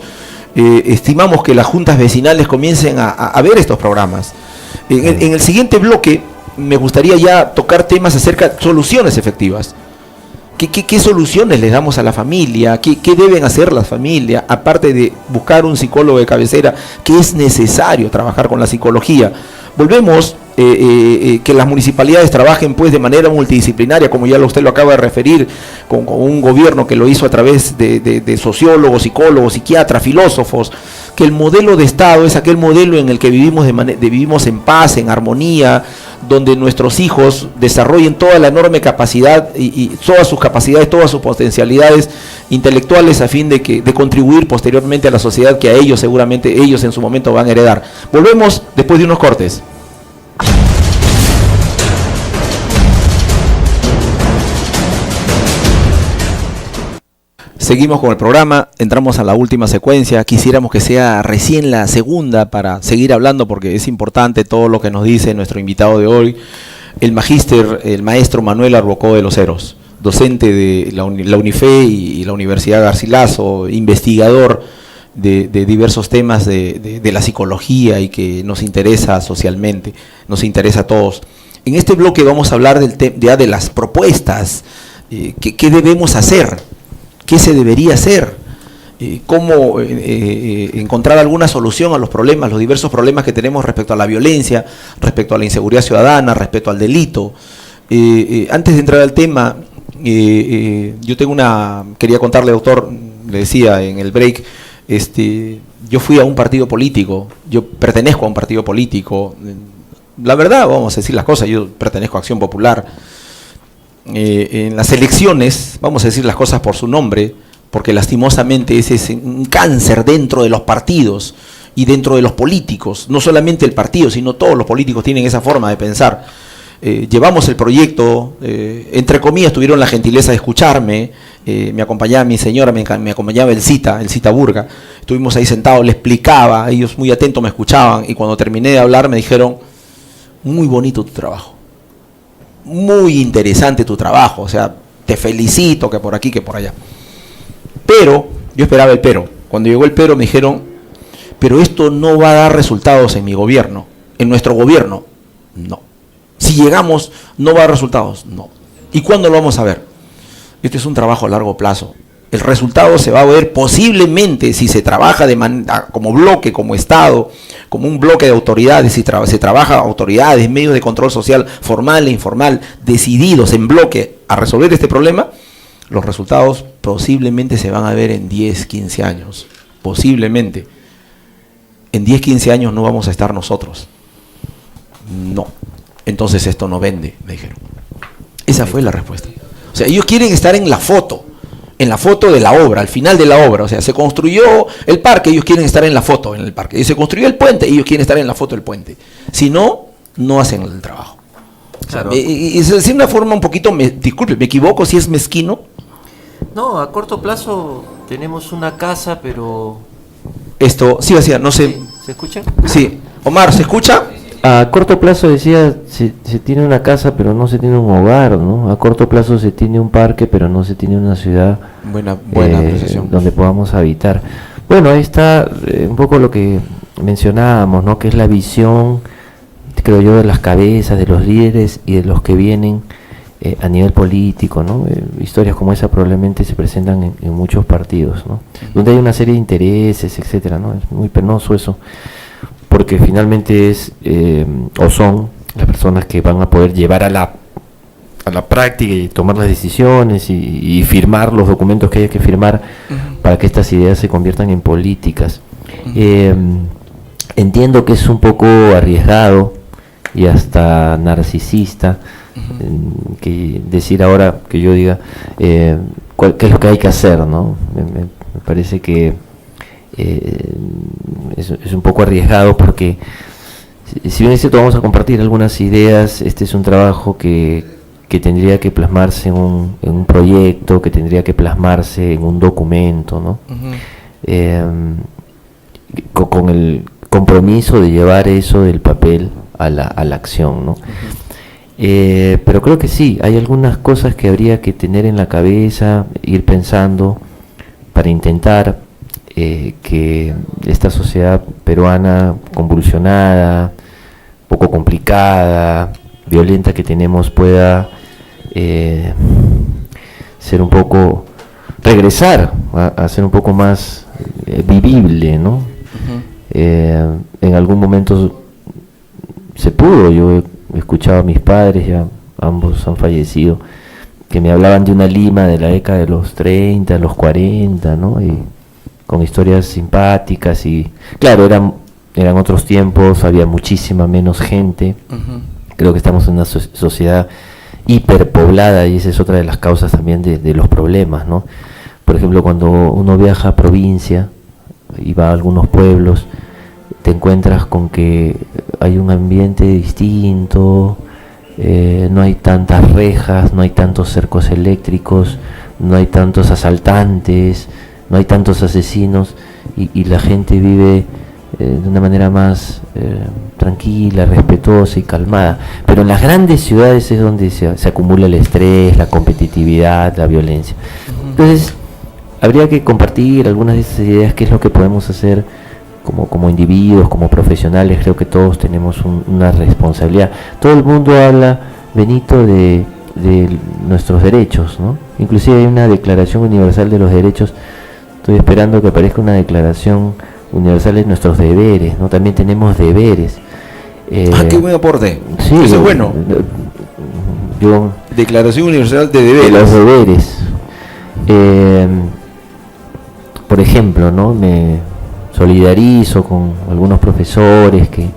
Estimamos que las juntas vecinales comiencen a ver estos programas. En el siguiente bloque me gustaría ya tocar temas acerca de soluciones efectivas. ¿Qué soluciones les damos a la familia? ¿Qué deben hacer las familias? Aparte de buscar un psicólogo de cabecera, que es necesario trabajar con la psicología. Volvemos, que las municipalidades trabajen pues de manera multidisciplinaria, como ya usted lo acaba de referir, con un gobierno que lo hizo a través de sociólogos, psicólogos, psiquiatras, filósofos, que el modelo de Estado es aquel modelo en el que vivimos en paz, en armonía, donde nuestros hijos desarrollen toda la enorme capacidad y todas sus capacidades, todas sus potencialidades intelectuales, a fin de contribuir posteriormente a la sociedad que a ellos seguramente ellos en su momento van a heredar. Volvemos después de unos cortes. Seguimos con el programa, entramos a la última secuencia. Quisiéramos que sea recién la segunda para seguir hablando, porque es importante todo lo que nos dice nuestro invitado de hoy, el maestro Manuel Arbocó de los Heros, docente de la UNIFE y la Universidad Garcilaso, investigador de diversos temas de la psicología y que nos interesa socialmente, nos interesa a todos. En este bloque vamos a hablar ya de las propuestas, qué debemos hacer. ¿Qué se debería hacer? ¿Cómo encontrar alguna solución a los problemas, los diversos problemas que tenemos respecto a la violencia, respecto a la inseguridad ciudadana, respecto al delito? Antes de entrar al tema, quería contarle, doctor, le decía en el break, yo fui a un partido político, yo pertenezco a un partido político, la verdad, vamos a decir las cosas, yo pertenezco a Acción Popular. En las elecciones, vamos a decir las cosas por su nombre, porque lastimosamente ese es un cáncer dentro de los partidos y dentro de los políticos, no solamente el partido, sino todos los políticos tienen esa forma de pensar. Llevamos el proyecto, entre comillas tuvieron la gentileza de escucharme, me acompañaba mi señora, me acompañaba el Cita Burga, estuvimos ahí sentados, le explicaba, ellos muy atentos me escuchaban, y cuando terminé de hablar me dijeron, muy bonito tu trabajo, muy interesante tu trabajo, o sea, te felicito, que por aquí, que por allá. Pero, yo esperaba el pero. Cuando llegó el pero me dijeron, pero esto no va a dar resultados en mi gobierno, en nuestro gobierno. No. Si llegamos, no va a dar resultados. No. ¿Y cuándo lo vamos a ver? Este es un trabajo a largo plazo. El resultado se va a ver posiblemente si se trabaja como bloque, como Estado, como un bloque de autoridades, si se trabaja autoridades, medios de control social, formal e informal, decididos en bloque a resolver este problema, los resultados posiblemente se van a ver en 10, 15 años. Posiblemente. En 10, 15 años no vamos a estar nosotros. No. Entonces esto no vende, me dijeron. Esa fue la respuesta. O sea, ellos quieren estar en la foto de la obra, al final de la obra. O sea, se construyó el parque, ellos quieren estar en la foto en el parque. Y se construyó el puente, ellos quieren estar en la foto del puente. Si no, no hacen el trabajo. Claro. Y es de una forma un poquito, disculpe, ¿me equivoco si es mezquino? No, a corto plazo tenemos una casa, pero Sí, hacía, no sé. ¿Se escucha? Sí. Omar, ¿se escucha? A corto plazo decía, se tiene una casa pero no se tiene un hogar, ¿no? A corto plazo se tiene un parque pero no se tiene una ciudad Buena apreciación. donde podamos habitar. Bueno, ahí está un poco lo que mencionábamos, ¿no? Que es la visión, creo yo, de las cabezas, de los líderes y de los que vienen a nivel político, ¿no? Historias como esa probablemente se presentan en muchos partidos, ¿no? Donde hay una serie de intereses, etcétera, ¿no? Es muy penoso eso, porque finalmente es o son las personas que van a poder llevar a la práctica y tomar las decisiones y firmar los documentos que haya que firmar para que estas ideas se conviertan en políticas. Entiendo que es un poco arriesgado y hasta narcisista que decir ahora que yo diga qué es lo que hay que hacer, ¿no? Me parece que es un poco arriesgado porque si bien es cierto vamos a compartir algunas ideas, este es un trabajo que tendría que plasmarse en un proyecto, que tendría que plasmarse en un documento, ¿no? Con el compromiso de llevar eso del papel a la acción, ¿no? Pero creo que sí, hay algunas cosas que habría que tener en la cabeza, ir pensando para intentar que esta sociedad peruana convulsionada, poco complicada, violenta que tenemos pueda ser un poco, regresar a ser un poco más vivible, ¿no? En algún momento se pudo, yo he escuchado a mis padres, ya ambos han fallecido, que me hablaban de una Lima de la década de los 30, los 40, ¿no? Y con historias simpáticas y claro, eran otros tiempos, había muchísima menos gente. Creo que estamos en una sociedad hiperpoblada y esa es otra de las causas también de los problemas, ¿no? Por ejemplo, cuando uno viaja a provincia y va a algunos pueblos, te encuentras con que hay un ambiente distinto, no hay tantas rejas, no hay tantos cercos eléctricos, no hay tantos asaltantes, no hay tantos asesinos y la gente vive de una manera más tranquila, respetuosa y calmada. Pero en las grandes ciudades es donde se acumula el estrés, la competitividad, la violencia. Entonces, habría que compartir algunas de esas ideas, qué es lo que podemos hacer como individuos, como profesionales. Creo que todos tenemos una responsabilidad. Todo el mundo habla, Benito, de nuestros derechos, ¿no? Inclusive hay una Declaración Universal de los Derechos. Estoy esperando que aparezca una Declaración Universal de nuestros deberes, ¿no? También tenemos deberes. Qué buen aporte. Sí, eso es bueno. Declaración Universal de Deberes. De los deberes. Por ejemplo, ¿no? Me solidarizo con algunos profesores que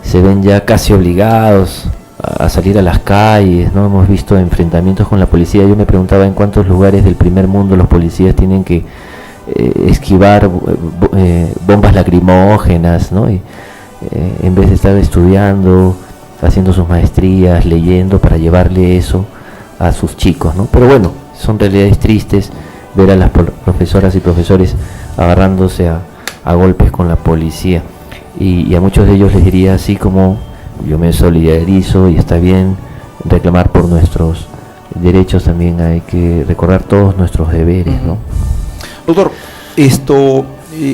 se ven ya casi obligados a salir a las calles, ¿no? Hemos visto enfrentamientos con la policía. Yo me preguntaba en cuántos lugares del primer mundo los policías tienen que esquivar bombas lacrimógenas, ¿no? Y, en vez de estar estudiando, haciendo sus maestrías, leyendo para llevarle eso a sus chicos, ¿no? Pero bueno, son realidades tristes ver a las profesoras y profesores agarrándose a golpes con la policía y a muchos de ellos les diría así como yo me solidarizo y está bien reclamar por nuestros derechos, también hay que recordar todos nuestros deberes, ¿no? Doctor,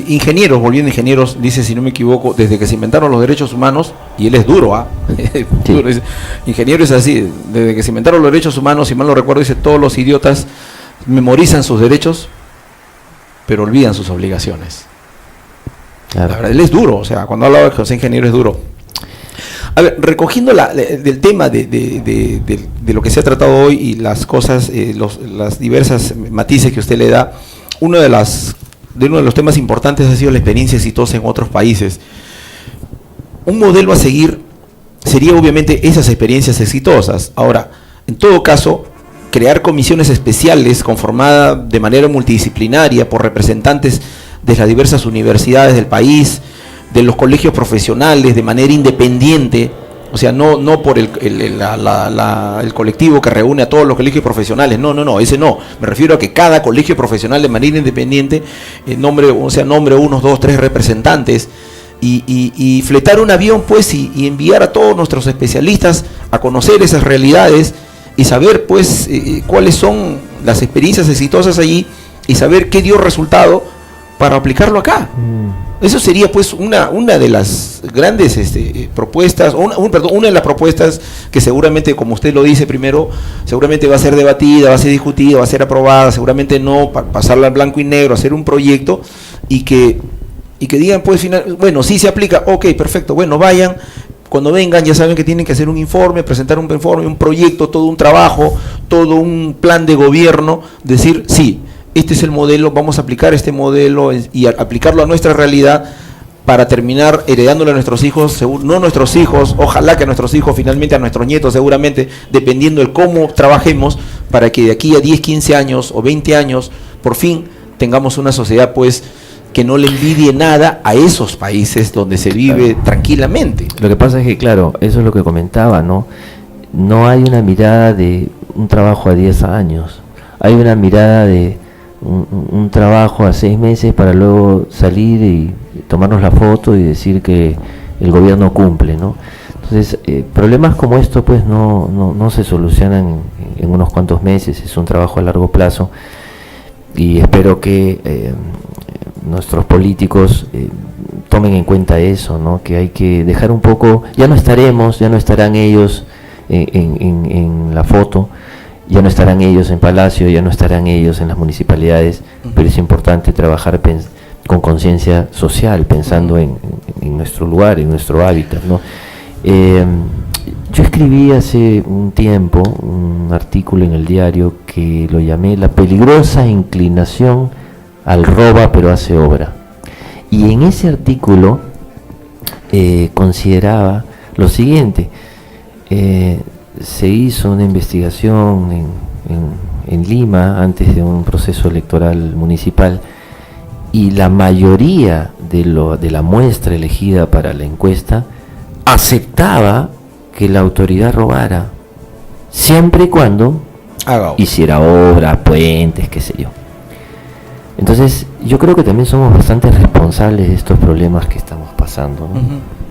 ingenieros, volviendo a ingenieros, dice, si no me equivoco, desde que se inventaron los derechos humanos, y él es duro, Sí. Duro, dice, ingeniero es así, desde que se inventaron los derechos humanos, si mal no recuerdo, dice, todos los idiotas memorizan sus derechos, pero olvidan sus obligaciones. Claro. La verdad, él es duro, o sea, cuando habla de José Ingeniero es duro. A ver, recogiendo del tema de lo que se ha tratado hoy y las cosas, las diversas matices que usted le da, uno de los temas importantes ha sido la experiencia exitosa en otros países. Un modelo a seguir sería obviamente esas experiencias exitosas. Ahora, en todo caso, crear comisiones especiales conformadas de manera multidisciplinaria por representantes de las diversas universidades del país, de los colegios profesionales, de manera independiente, O sea, no por el colectivo que reúne a todos los colegios profesionales, no, ese no. Me refiero a que cada colegio profesional de manera independiente nombre 1, 2, 3 representantes y fletar un avión, pues, y enviar a todos nuestros especialistas a conocer esas realidades y saber, pues, cuáles son las experiencias exitosas allí y saber qué dio resultado para aplicarlo acá. Eso sería, pues, una de las grandes propuestas, una de las propuestas que seguramente, como usted lo dice primero, seguramente va a ser debatida, va a ser discutida, va a ser aprobada, seguramente no pasarla al blanco y negro, hacer un proyecto y que digan, pues, bueno, sí se aplica, ok, perfecto, bueno, vayan, cuando vengan ya saben que tienen que hacer un informe, presentar un informe, un proyecto, todo un trabajo, todo un plan de gobierno, decir, sí, este es el modelo, vamos a aplicar este modelo y aplicarlo a nuestra realidad para terminar heredándole a nuestros hijos, no a nuestros hijos, ojalá que a nuestros hijos, finalmente a nuestros nietos seguramente, dependiendo de cómo trabajemos, para que de aquí a 10, 15 años o 20 años, por fin tengamos una sociedad, pues, que no le envidie nada a esos países donde se vive tranquilamente. Lo que pasa es que, claro, eso es lo que comentaba, ¿no? No hay una mirada de un trabajo a 10 años, hay una mirada de un trabajo a 6 meses para luego salir y tomarnos la foto y decir que el gobierno cumple, ¿no? Entonces, problemas como esto, pues, no se solucionan en unos cuantos meses, es un trabajo a largo plazo y espero que nuestros políticos tomen en cuenta eso, ¿no? Que hay que dejar un poco, ya no estarán ellos en la foto, ya no estarán ellos en Palacio, ya no estarán ellos en las municipalidades, pero es importante trabajar con conciencia social, pensando en nuestro lugar, en nuestro hábitat, ¿no? Yo escribí hace un tiempo un artículo en el diario que lo llamé La peligrosa inclinación al roba pero hace obra, y en ese artículo consideraba lo siguiente. Se hizo una investigación en Lima antes de un proceso electoral municipal y la mayoría de la muestra elegida para la encuesta aceptaba que la autoridad robara siempre y cuando hiciera obra, puentes, qué sé yo. Entonces yo creo que también somos bastante responsables de estos problemas que estamos pasando, ¿no?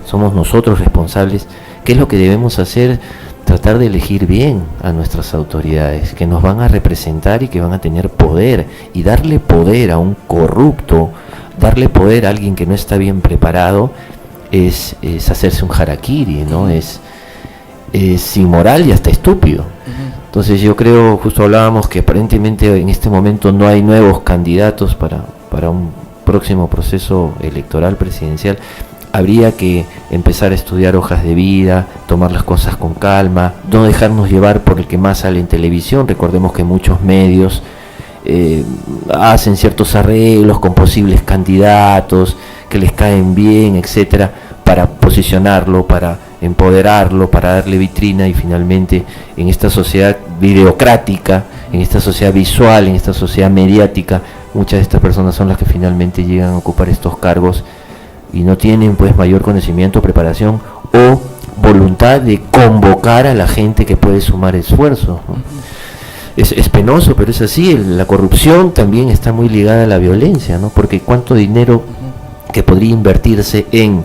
Somos nosotros responsables. ¿Qué es lo que debemos hacer? Tratar de elegir bien a nuestras autoridades, que nos van a representar y que van a tener poder, y darle poder a un corrupto, darle poder a alguien que no está bien preparado, es hacerse un harakiri, ¿no? Es inmoral y hasta estúpido. Entonces yo creo, justo hablábamos que aparentemente en este momento no hay nuevos candidatos para un próximo proceso electoral presidencial. Habría que empezar a estudiar hojas de vida, tomar las cosas con calma, no dejarnos llevar por el que más sale en televisión. Recordemos que muchos medios hacen ciertos arreglos con posibles candidatos que les caen bien, etcétera, para posicionarlo, para empoderarlo, para darle vitrina, y finalmente en esta sociedad videocrática, en esta sociedad visual, en esta sociedad mediática, muchas de estas personas son las que finalmente llegan a ocupar estos cargos y no tienen, pues, mayor conocimiento, preparación o voluntad de convocar a la gente que puede sumar esfuerzos, ¿no? Es penoso, pero es así. La corrupción también está muy ligada a la violencia, ¿no? Porque cuánto dinero que podría invertirse en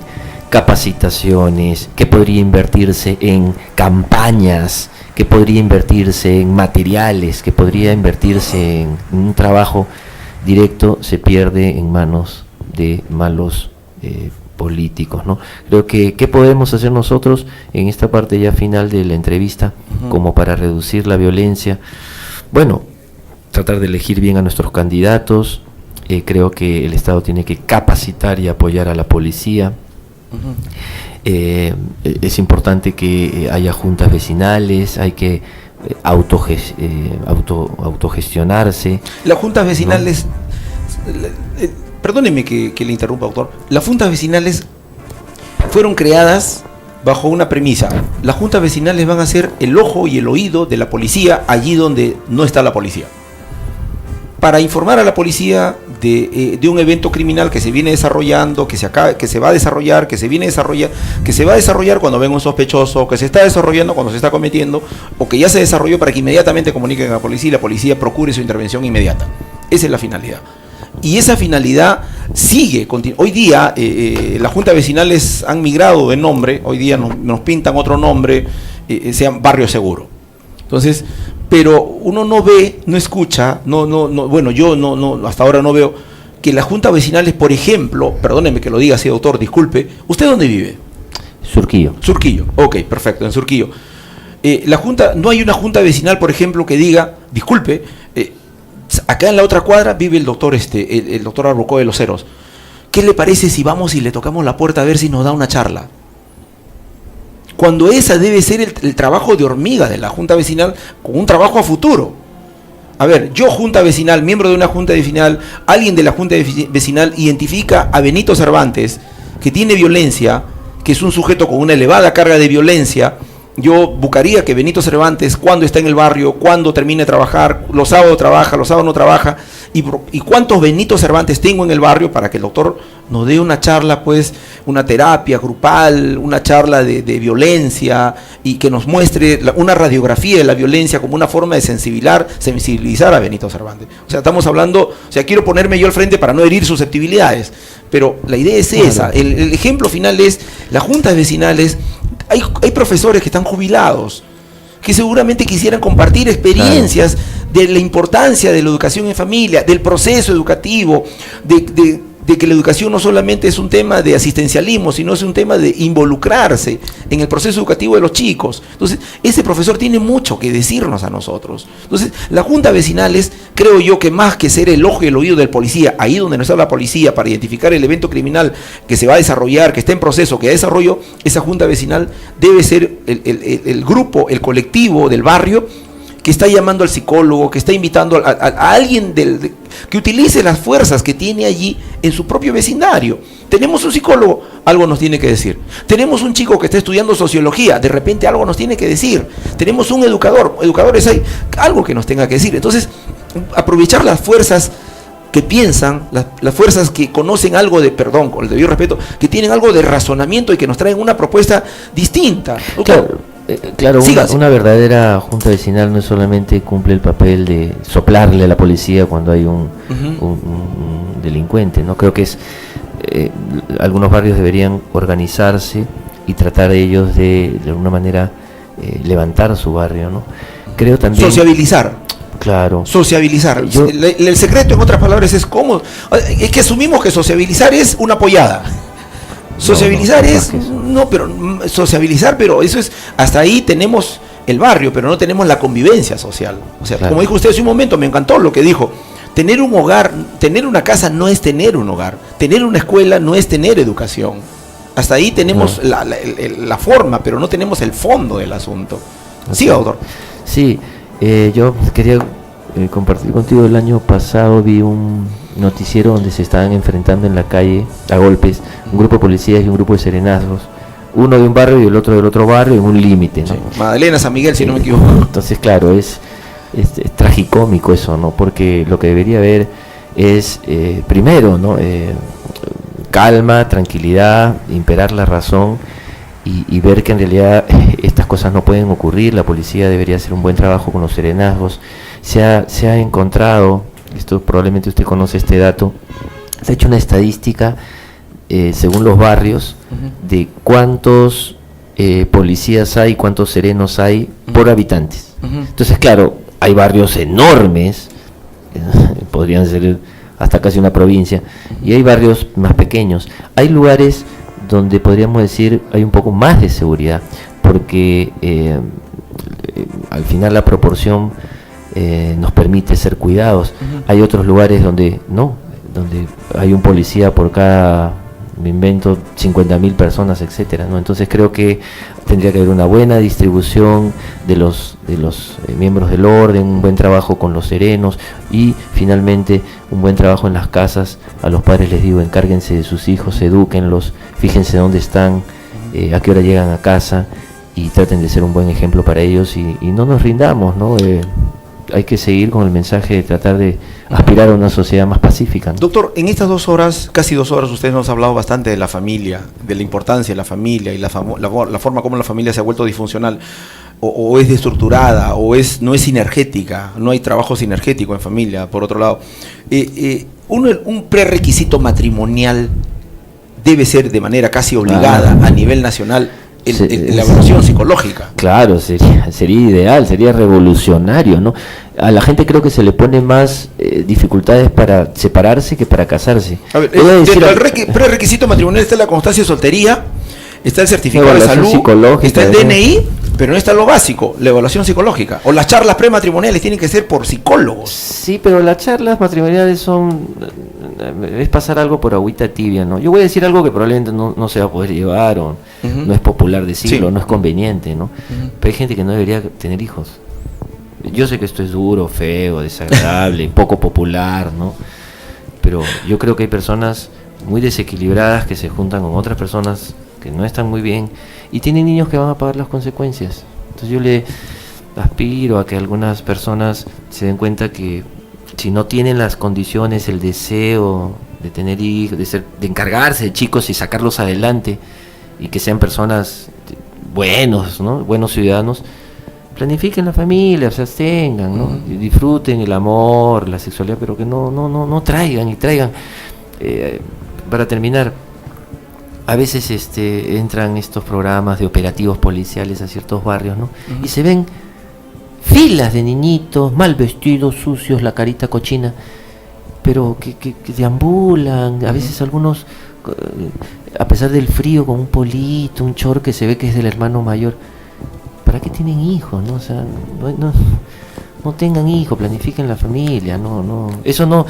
capacitaciones, que podría invertirse en campañas, que podría invertirse en materiales, que podría invertirse en un trabajo directo, se pierde en manos de malos políticos, ¿no? Creo que ¿qué podemos hacer nosotros en esta parte ya final de la entrevista como para reducir la violencia? Bueno, tratar de elegir bien a nuestros candidatos. Creo que el Estado tiene que capacitar y apoyar a la policía. Es importante que haya juntas vecinales, hay que autogestionarse. Las juntas vecinales, ¿no? Perdóneme que le interrumpa, doctor. Las juntas vecinales fueron creadas bajo una premisa. Las juntas vecinales van a ser el ojo y el oído de la policía allí donde no está la policía, para informar a la policía de un evento criminal que se viene desarrollando, que se va a desarrollar, que se viene a desarrollar, que se va a desarrollar cuando venga un sospechoso, que se está desarrollando cuando se está cometiendo, o que ya se desarrolló para que inmediatamente comuniquen a la policía y la policía procure su intervención inmediata. Esa es la finalidad. Y esa finalidad sigue. Hoy día las juntas vecinales han migrado de nombre, hoy día nos pintan otro nombre, sean Barrio Seguro. Entonces, pero uno no ve, no escucha, bueno, yo no hasta ahora no veo que las juntas vecinales, por ejemplo, perdóneme que lo diga así, doctor, disculpe, ¿usted dónde vive? Surquillo. Surquillo, ok, perfecto, en Surquillo. No hay una junta vecinal, por ejemplo, que diga, disculpe, acá en la otra cuadra vive el doctor el doctor Arbucó de los Ceros. ¿Qué le parece si vamos y le tocamos la puerta a ver si nos da una charla? Cuando esa debe ser el trabajo de hormiga de la junta vecinal, con un trabajo a futuro. A ver, yo junta vecinal, miembro de una junta vecinal, alguien de la junta vecinal identifica a Benito Cervantes, que tiene violencia, que es un sujeto con una elevada carga de violencia. Yo buscaría que Benito Cervantes, cuando está en el barrio, cuando termine de trabajar, los sábados trabaja, los sábados no trabaja, y cuántos Benito Cervantes tengo en el barrio para que el doctor nos dé una charla, pues, una terapia grupal, una charla de violencia, y que nos muestre una radiografía de la violencia como una forma de sensibilizar a Benito Cervantes. O sea, estamos hablando, o sea, quiero ponerme yo al frente para no herir susceptibilidades, pero la idea es esa. El ejemplo final es, las juntas vecinales, hay profesores que están jubilados, que seguramente quisieran compartir experiencias de la importancia de la educación en familia, del proceso educativo, de que la educación no solamente es un tema de asistencialismo, sino es un tema de involucrarse en el proceso educativo de los chicos. Entonces, ese profesor tiene mucho que decirnos a nosotros. Entonces, las juntas vecinales, creo yo que más que ser el ojo y el oído del policía, ahí donde no está la policía para identificar el evento criminal que se va a desarrollar, que está en proceso, que ya desarrolló, esa junta vecinal debe ser el grupo, el colectivo del barrio, que está llamando al psicólogo, que está invitando a alguien que utilice las fuerzas que tiene allí en su propio vecindario. Tenemos un psicólogo, algo nos tiene que decir. Tenemos un chico que está estudiando sociología, de repente algo nos tiene que decir. Tenemos un educadores hay algo que nos tenga que decir. Entonces, aprovechar las fuerzas que piensan, las fuerzas que conocen algo de, perdón, con el debido respeto, que tienen algo de razonamiento y que nos traen una propuesta distinta. Claro, una verdadera junta vecinal no solamente cumple el papel de soplarle a la policía cuando hay un delincuente, ¿no? Creo que algunos barrios deberían organizarse y tratar ellos de alguna manera levantar su barrio, ¿no? Creo también sociabilizar. Claro. Sociabilizar. El secreto, en otras palabras, es cómo. Es que asumimos que sociabilizar es una pollada. Sociabilizar sociabilizar, pero eso es, hasta ahí tenemos el barrio, pero no tenemos la convivencia social. O sea, como dijo usted hace un momento, me encantó lo que dijo. Tener un hogar, tener una casa no es tener un hogar. Tener una escuela no es tener educación. Hasta ahí tenemos la forma, pero no tenemos el fondo del asunto. Siga, doctor. Sí, yo quería compartir contigo. El año pasado vi un noticiero donde se estaban enfrentando en la calle a golpes un grupo de policías y un grupo de serenazgos, uno de un barrio y el otro del otro barrio, en un límite, ¿no? Sí. Magdalena, San Miguel, si no me equivoco. Entonces, claro, es tragicómico eso, ¿no? Porque lo que debería haber es, primero, ¿no? Calma, tranquilidad, imperar la razón y ver que en realidad estas cosas no pueden ocurrir. La policía debería hacer un buen trabajo con los serenazgos. Se ha encontrado, esto probablemente usted conoce este dato, se ha hecho una estadística según los barrios de cuántos policías hay, cuántos serenos hay por habitantes. Entonces, claro, hay barrios enormes, podrían ser hasta casi una provincia, y hay barrios más pequeños. Hay lugares donde podríamos decir hay un poco más de seguridad, porque al final la proporción nos permite ser cuidados. Hay otros lugares donde no, donde hay un policía por cada, me invento, 50.000 personas, etcétera, ¿no? Entonces creo que tendría que haber una buena distribución de los miembros del orden, un buen trabajo con los serenos y finalmente un buen trabajo en las casas. A los padres les digo, encárguense de sus hijos, edúquenlos, fíjense dónde están, a qué hora llegan a casa y traten de ser un buen ejemplo para ellos y no nos rindamos, ¿no? hay que seguir con el mensaje de tratar de aspirar a una sociedad más pacífica, ¿no? Doctor, en estas 2 horas, casi 2 horas, usted nos ha hablado bastante de la familia, de la importancia de la familia y la forma como la familia se ha vuelto disfuncional, o es destructurada, no es sinergética, no hay trabajo sinergético en familia, por otro lado. Un prerequisito matrimonial debe ser de manera casi obligada a nivel nacional la evaluación psicológica. Claro, sería ideal, sería revolucionario, ¿no? A la gente creo que se le pone más dificultades para separarse que para casarse. A ver, dentro del prerequisito matrimonial está la constancia de soltería, está el certificado de salud, está el DNI, pero no está lo básico, la evaluación psicológica. O las charlas prematrimoniales tienen que ser por psicólogos. Sí, pero las charlas matrimoniales es pasar algo por agüita tibia, ¿no? Yo voy a decir algo que probablemente no se va a poder llevar, o no es popular decirlo, no es conveniente, ¿no? Pero hay gente que no debería tener hijos. Yo sé que esto es duro, feo, desagradable, poco popular, ¿no? Pero yo creo que hay personas muy desequilibradas que se juntan con otras personas que no están muy bien y tienen niños que van a pagar las consecuencias. Entonces yo le aspiro a que algunas personas se den cuenta que si no tienen las condiciones, el deseo de tener hijos, de encargarse de chicos y sacarlos adelante, y que sean personas buenos, ¿no? Buenos ciudadanos, planifiquen la familia, se abstengan, ¿no? Y disfruten el amor, la sexualidad, pero que no traigan. Para terminar, a veces entran estos programas de operativos policiales a ciertos barrios, ¿no? Y se ven filas de niñitos mal vestidos, sucios, la carita cochina, pero que deambulan, a veces algunos, a pesar del frío, con un polito, un short que se ve que es del hermano mayor. ¿Para qué tienen hijos, no? O sea, no tengan hijos, planifiquen la familia, eso no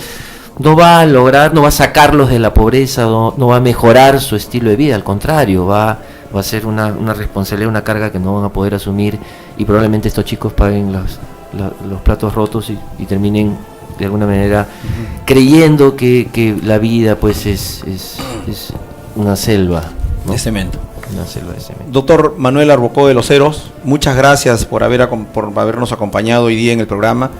va a lograr, no va a sacarlos de la pobreza, no va a mejorar su estilo de vida, al contrario, va a ser una responsabilidad, una carga que no van a poder asumir, y probablemente estos chicos paguen los platos rotos y terminen de alguna manera creyendo que la vida pues es una selva, ¿no? De cemento. Una selva de cemento. Doctor Manuel Arbocó de los Heros, muchas gracias por habernos acompañado hoy día en el programa.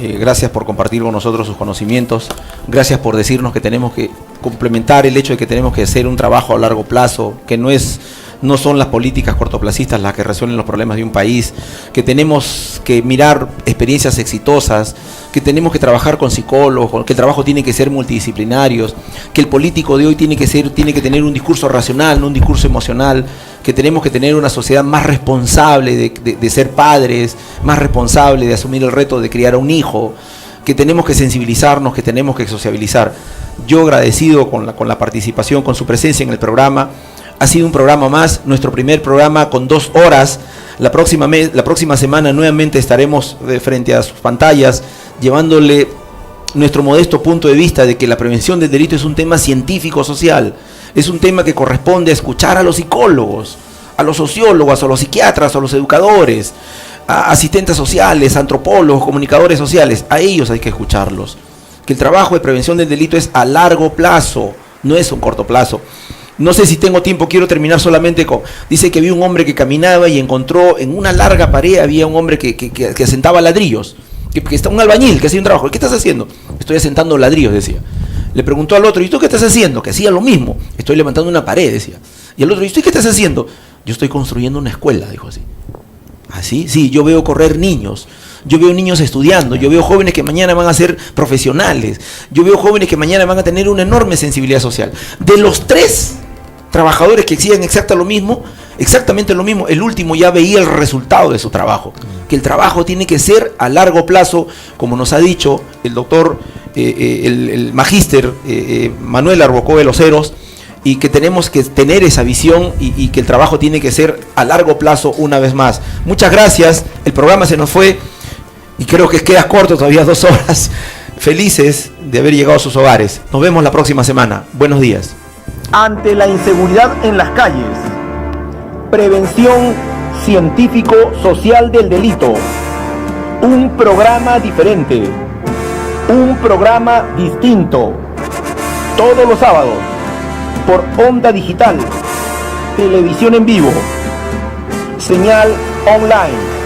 Gracias por compartir con nosotros sus conocimientos. Gracias por decirnos que tenemos que complementar el hecho de que tenemos que hacer un trabajo a largo plazo, que no son las políticas cortoplacistas las que resuelven los problemas de un país, que tenemos que mirar experiencias exitosas, que tenemos que trabajar con psicólogos, que el trabajo tiene que ser multidisciplinario, que el político de hoy tiene que tener un discurso racional, no un discurso emocional, que tenemos que tener una sociedad más responsable de ser padres, más responsable de asumir el reto de criar a un hijo, que tenemos que sensibilizarnos, que tenemos que sociabilizar. Yo agradecido con la participación, con su presencia en el programa. Ha sido un programa más, nuestro primer programa con 2 horas. La próxima semana nuevamente estaremos frente a sus pantallas llevándole nuestro modesto punto de vista de que la prevención del delito es un tema científico-social, es un tema que corresponde a escuchar a los psicólogos, a los sociólogos, a los psiquiatras, a los educadores, a asistentes sociales, antropólogos, comunicadores sociales. A ellos hay que escucharlos. Que el trabajo de prevención del delito es a largo plazo, no es un corto plazo. No sé si tengo tiempo, quiero terminar solamente con... Dice que había un hombre que caminaba y encontró en una larga pared, había un hombre que asentaba ladrillos, que está un albañil que hacía un trabajo. ¿Qué estás haciendo? Estoy asentando ladrillos, decía. Le preguntó al otro, ¿y tú qué estás haciendo? Que hacía lo mismo. Estoy levantando una pared, decía. Y el otro, ¿y tú qué estás haciendo? Yo estoy construyendo una escuela, dijo así. ¿Así? Sí, yo veo correr niños. Yo veo niños estudiando, yo veo jóvenes que mañana van a ser profesionales, yo veo jóvenes que mañana van a tener una enorme sensibilidad social. De los 3 trabajadores que hacían exactamente lo mismo, el último ya veía el resultado de su trabajo, que el trabajo tiene que ser a largo plazo, como nos ha dicho el doctor, el magíster Manuel Arbocó de los Heros, y que tenemos que tener esa visión y que el trabajo tiene que ser a largo plazo una vez más. Muchas gracias, el programa se nos fue y creo que queda corto, todavía 2 horas. Felices de haber llegado a sus hogares. Nos vemos la próxima semana. Buenos días. Ante la inseguridad en las calles, prevención científico-social del delito, un programa diferente, un programa distinto, todos los sábados, por Onda Digital, televisión en vivo, señal online.